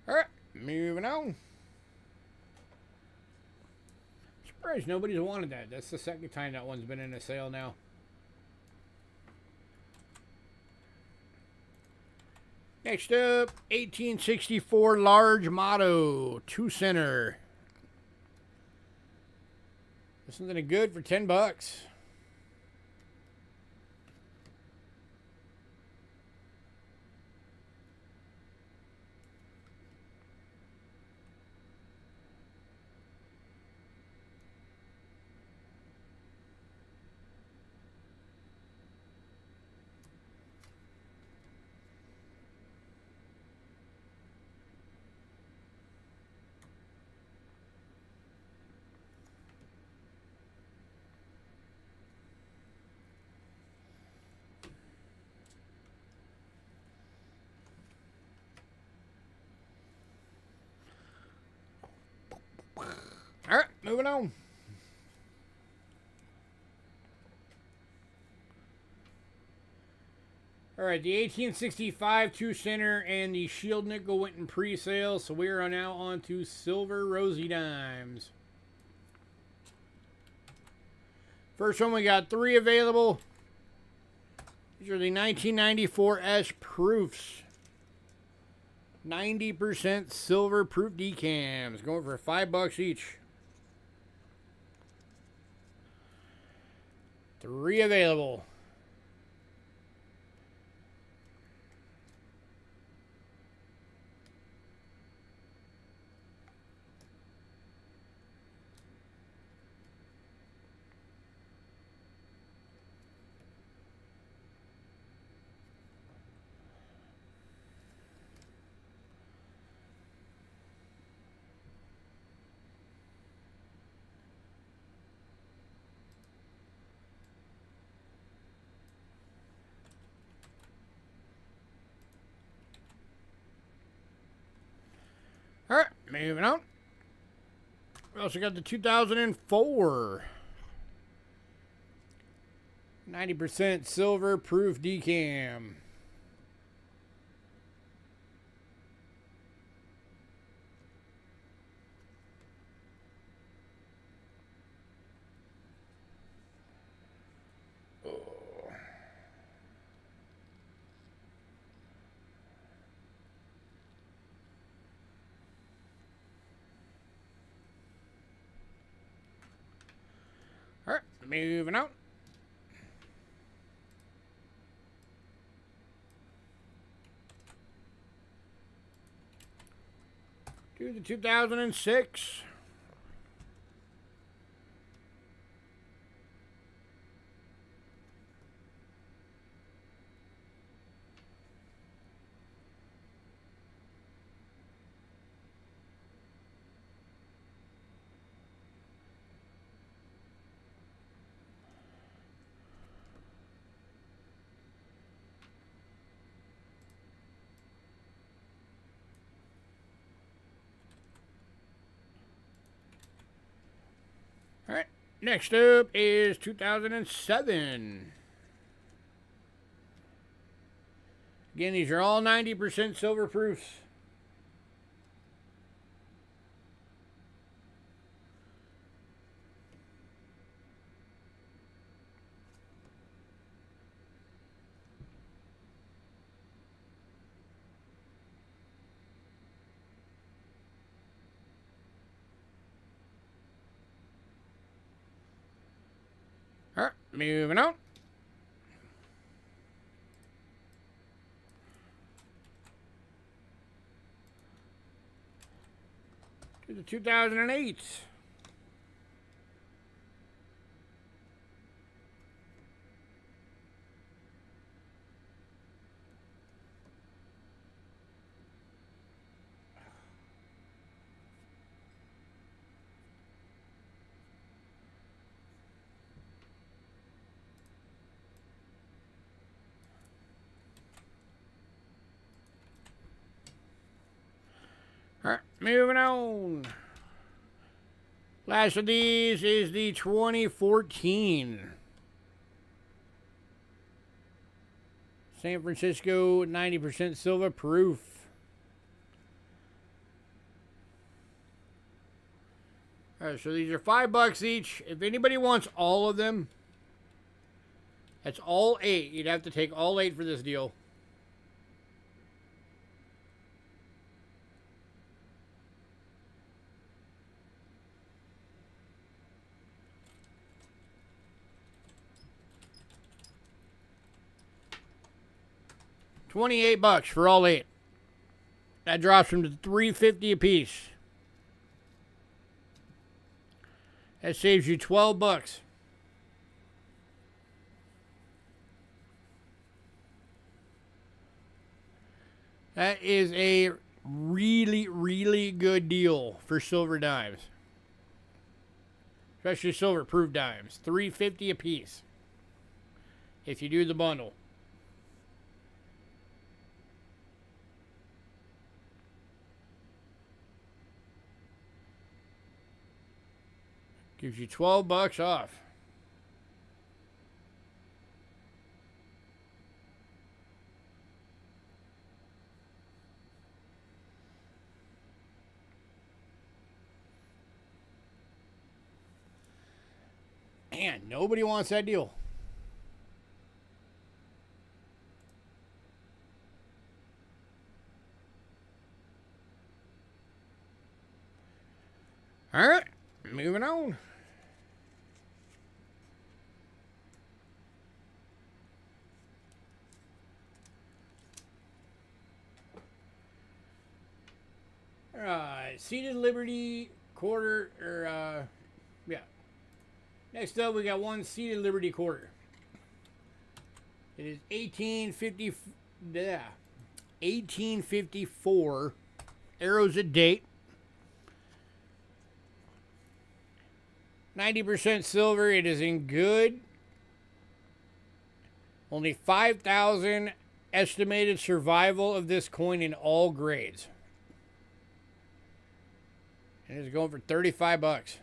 All right, moving on. Surprised nobody's wanted that. That's the second time that one's been in a sale now. Next up, 1864 large motto, 2 center. This one's any good for 10 bucks. All right, moving on. All right, the 1865 2 center and the shield nickel went in pre-sale, so we are now on to silver rosy dimes. First one, we got 3 available. These are the 1994 S proofs. 90% silver proof decams, going for 5 bucks each. 3 available. moving on. We also got the 2004 90% silver proof decam. All right, moving on. To the 2006. All right, next up is 2007. Again, these are all 90% silver proofs. All right, moving on. To the 2008. All right, moving on. Last of these is the 2014 San Francisco 90% silver proof. All right, so these are $5 each. If anybody wants all of them, that's all 8. You'd have to take all 8 for this deal. $28 for all 8. That drops them to $3.50 a piece. That saves you $12. That is a really, really good deal for silver dimes. Especially silver proof dimes. $3.50 a piece. If you do the bundle. Gives you $12 off. Man, nobody wants that deal. All right, moving on. All right, Seated Liberty quarter, or yeah. Next up, we got one Seated Liberty quarter. It is 1854. Arrows at date. 90% silver. It is in good. Only 5,000 estimated survival of this coin in all grades. And it's going for 35 bucks.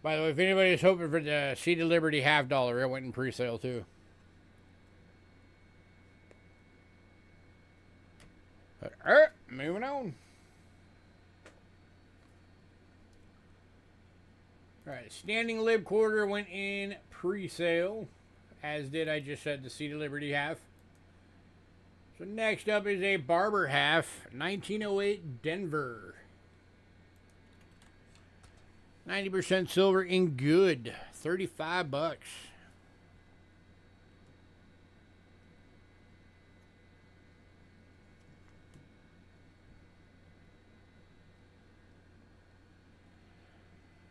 By the way, if anybody's hoping for the Seed of Liberty $half, it went in pre-sale too. But, moving on. Alright, Standing Lib quarter went in pre-sale. As did, I just said, the Seed of Liberty half. So next up is a Barber half, 1908 Denver. 90% silver in good, 35 bucks.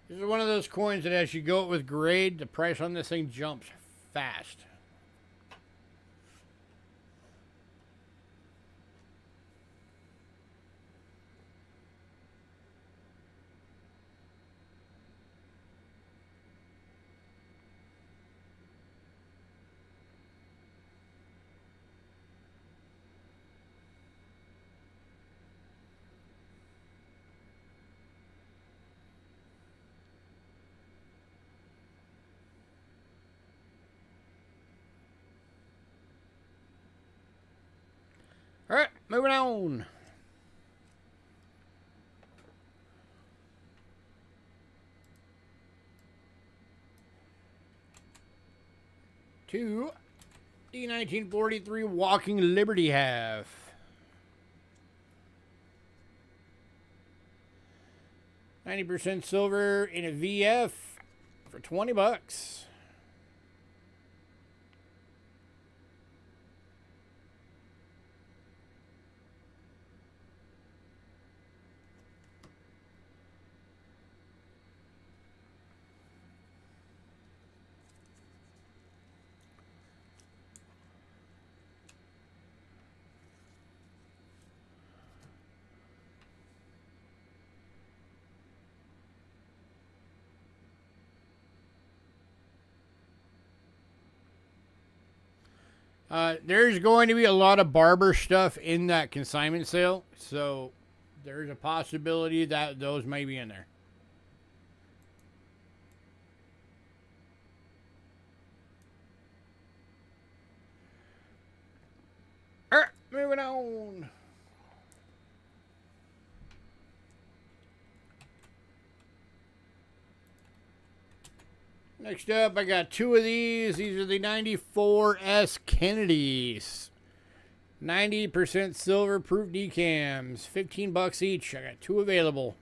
This is one of those coins that as you go up with grade, the price on this thing jumps fast. All right, moving on. To the 1943 Walking Liberty half. %90 silver in a VF for 20 bucks. There's going to be a lot of barber stuff in that consignment sale, so there's a possibility that those may be in there. All right, moving on. Next up, I got two of these. These are the 94S Kennedys. 90% silver proof decams. 15 bucks each. I got two available.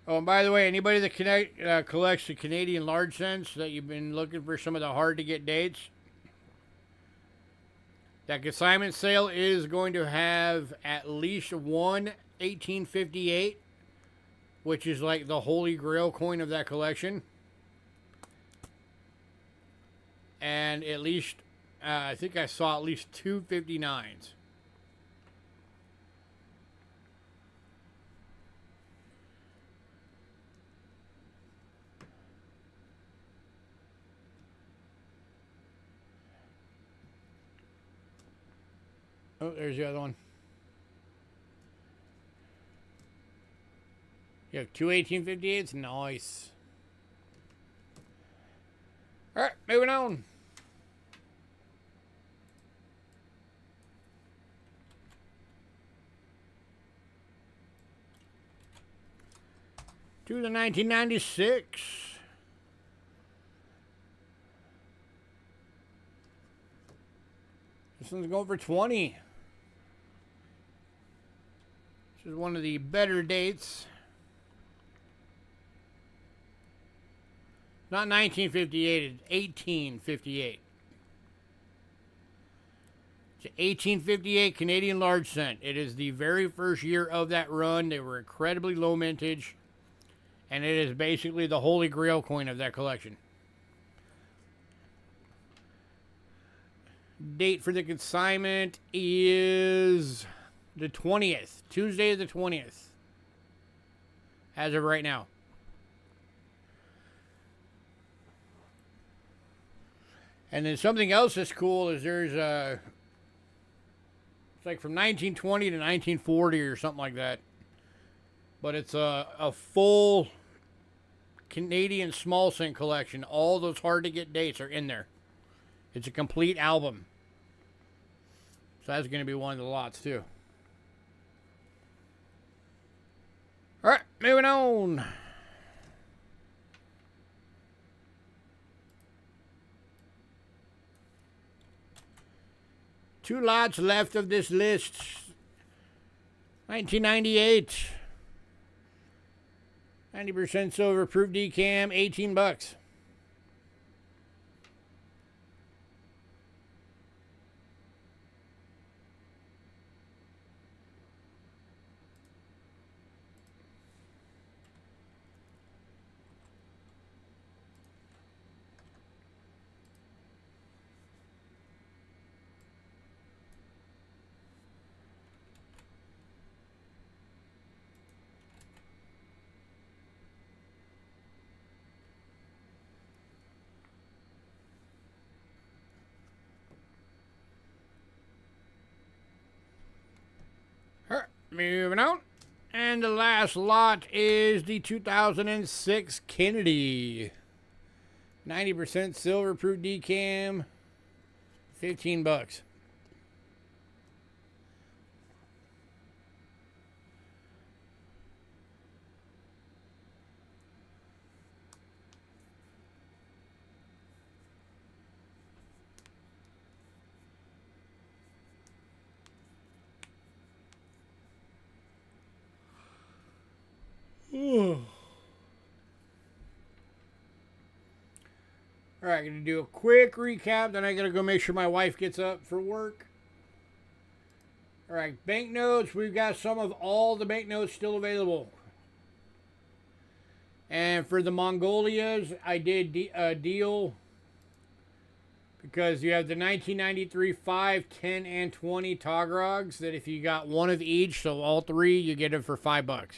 Oh, and by the way, anybody that collects the Canadian large cents that you've been looking for some of the hard to get dates, that consignment sale is going to have at least one 1858, which is like the holy grail coin of that collection. And at least, I think I saw at least two 59s. Oh, there's the other one. You have two 1858s? Nice. All right, moving on. To the 1996. This one's going for 20. This is one of the better dates. Not 1958, it's 1858. It's 1858 Canadian large cent. It is the very first year of that run. They were incredibly low mintage. And it is basically the holy grail coin of that collection. Date for the consignment is the 20th. Tuesday the 20th. As of right now. And then something else that's cool is there's a... It's like from 1920 to 1940 or something like that. But it's a full Canadian small cent collection. All those hard to get dates are in there. It's a complete album. So that's going to be one of the lots too. Alright, moving on. Two lots left of this list. 1998. 90% silver, proof decam, $18. Moving on. And the last lot is the 2006 Kennedy. 90% silver, proof decam, $15. Alright, going to do a quick recap, then I got to go make sure my wife gets up for work. Alright, banknotes. We've got some of all the banknotes still available. And for the Mongolias, I did a deal because you have the 1993 5, 10, and 20 Tagrogs that if you got one of each, so all three, you get them for $5.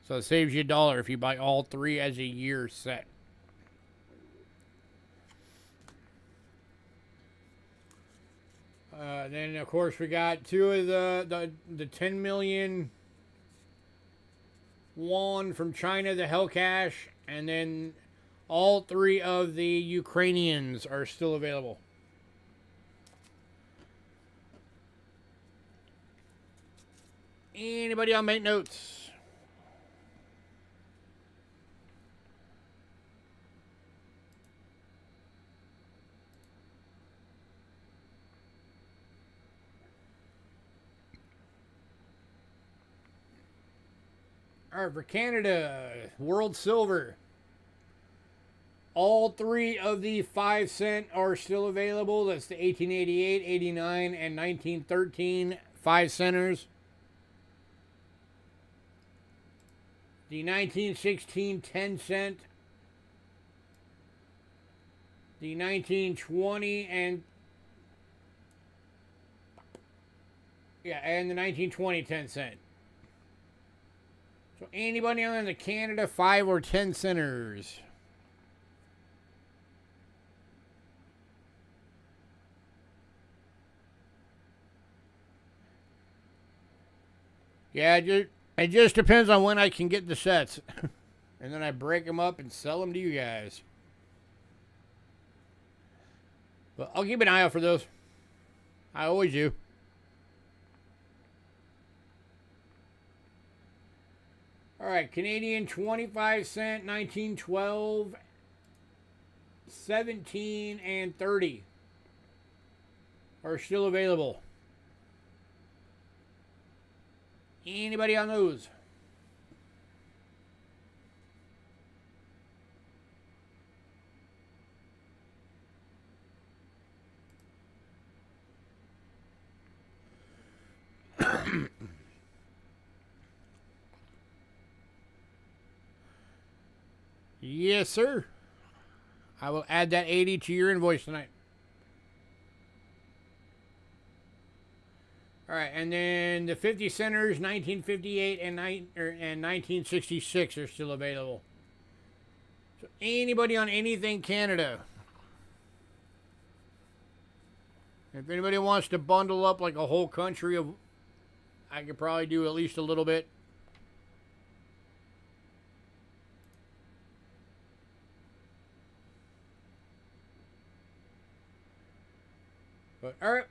So it saves you $1 if you buy all three as a year set. Then, of course, we got two of the 10 million won from China, the Hellcash, and then all three of the Ukrainians are still available. Anybody on banknotes? All right, for Canada, World Silver. All three of the 5 cent are still available. That's the 1888, 89, and 1913 5 centers. The 1916 10 cent. The 1920 and the 1920 10 cent. So anybody on the Canada 5 or 10 centers? Yeah, it just depends on when I can get the sets. And then I break them up and sell them to you guys. But I'll keep an eye out for those. I always do. All right, Canadian 25 cent, 1912, 17, and 30 are still available. Anybody on those? Yes, sir. I will add that 80 to your invoice tonight. All right, and then the 50 centers, 1958 and 1966 are still available. So anybody on anything Canada? If anybody wants to bundle up like a whole country of, I could probably do at least a little bit. But all right.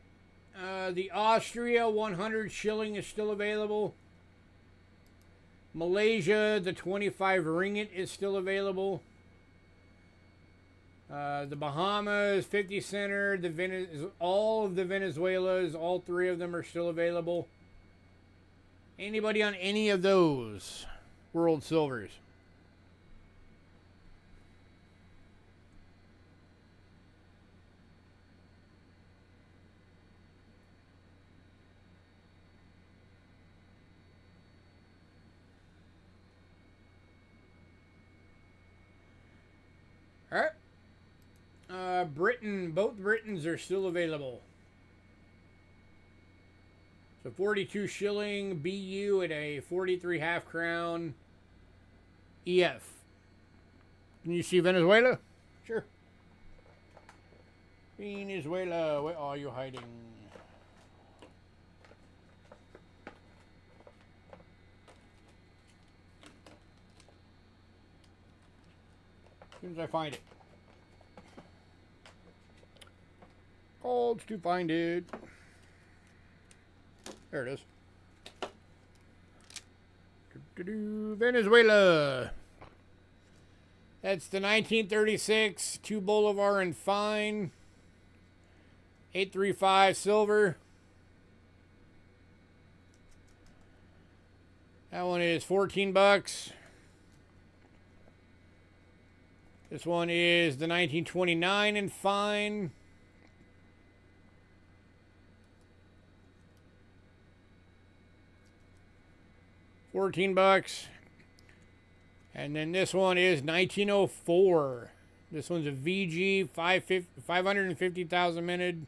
The Austria 100 shilling is still available. Malaysia, the 25 ringgit is still available. The Bahamas, 50 center, all of the Venezuelas, all three of them are still available. Anybody on any of those world silvers? All right. Britain, both Britons are still available. So 42 shilling BU at a 43 half crown EF. Can you see Venezuela? Sure. Venezuela, where are you hiding? As soon as I find it. Calls to find it. There it is. Venezuela. That's the 1936 2 Bolivar and fine. 835 silver. That one is 14 bucks. This one is the 1929 and fine. $14. And then this one is 1904. This one's a VG 550,000 minted.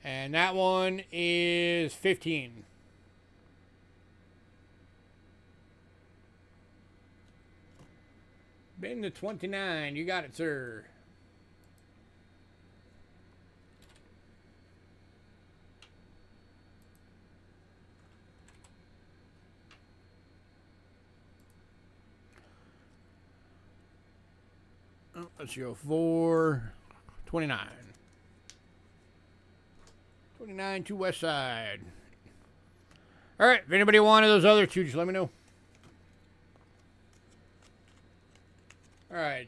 And that one is 15. Been to 29. You got it, sir. Oh, let's go for 29. 29 to West Side. All right, if anybody wanted those other two, just let me know. All right,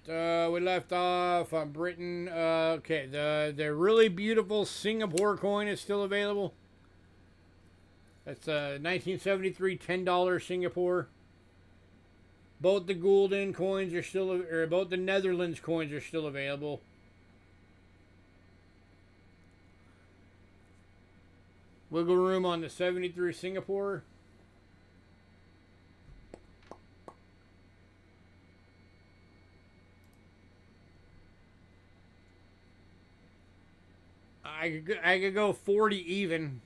we left off on Britain. Okay, the really beautiful Singapore coin is still available. That's 1973 $10 Singapore. Both the Gulden coins are still, or both the Netherlands coins are still available. Wiggle room on the 73 Singapore. I could go 40 even.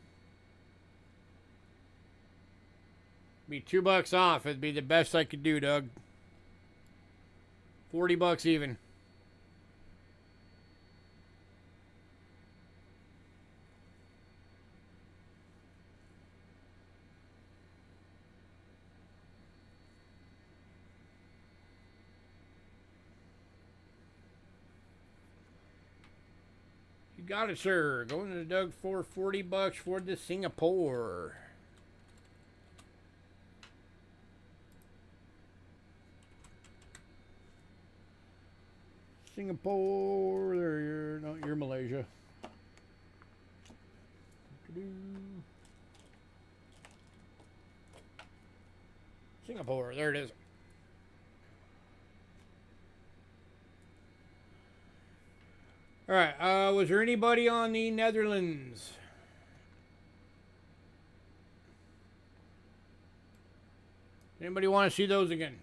Be $2 off. It'd be the best I could do, Doug. 40 bucks even. You got it, sir. Going to Doug for 40 bucks for the Singapore. Singapore, there you're, no, you're Malaysia. Singapore, there it is. All right, was there anybody on the Netherlands? Anybody want to see those again?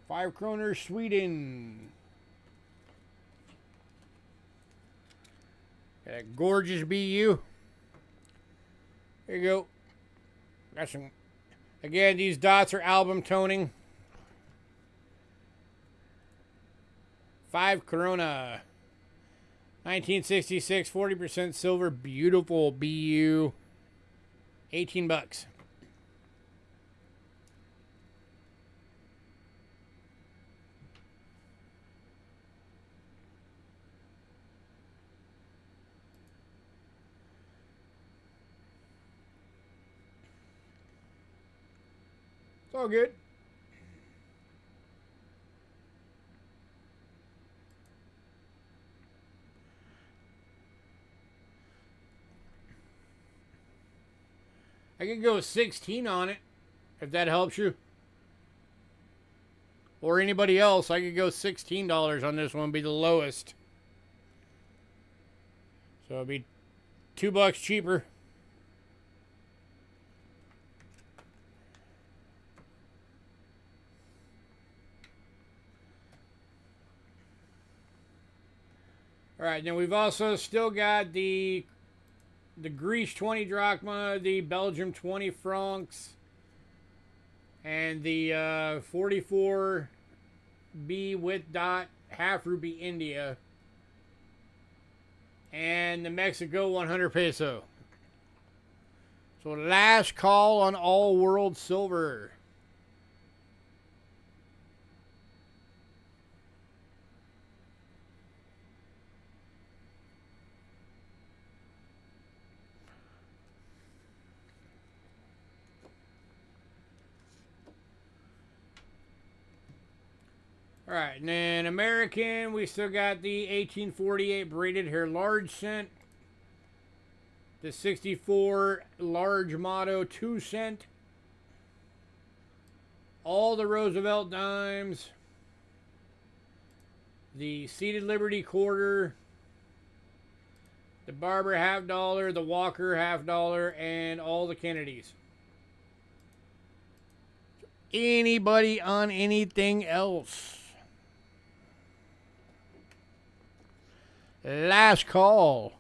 Five kroner Sweden. Got a gorgeous BU. There you go. Got some. Again, these dots are album toning. 5 Corona. 1966, 40% silver, beautiful BU. 18 bucks. It's all good. I could go 16 on it, if that helps you. Or anybody else, I could go $16 on this one, be the lowest. So it'd be $2 cheaper. All right, then we've also still got the Greece 20 drachma, the Belgium 20 francs, and the 44B with dot half rupee India, and the Mexico 100 peso. So last call on all world silver. All right, and then American, we still got the 1848 braided hair large cent, the 64 large motto 2 cent, all the Roosevelt dimes, the seated Liberty quarter, the Barber $50, the Walker $50, and all the Kennedys. Anybody on anything else? Last call.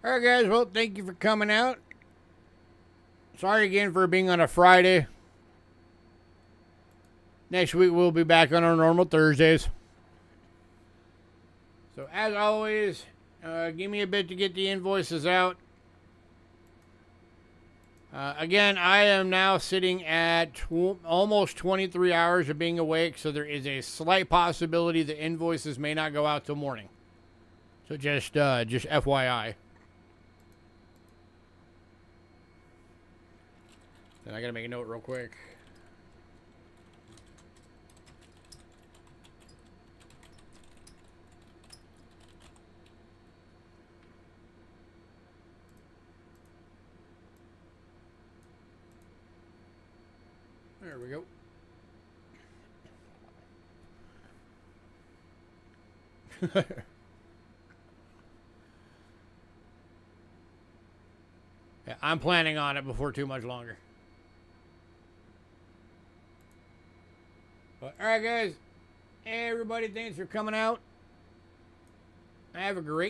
All right, guys. Well, thank you for coming out. Sorry again for being on a Friday. Next week we'll be back on our normal Thursdays. So as always, give me a bit to get the invoices out. Again, I am now sitting at almost 23 hours of being awake, so there is a slight possibility the invoices may not go out till morning. So just FYI. Then I gotta make a note real quick. There we go. Yeah, I'm planning on it before too much longer. But, all right, guys. Everybody, thanks for coming out. Have a great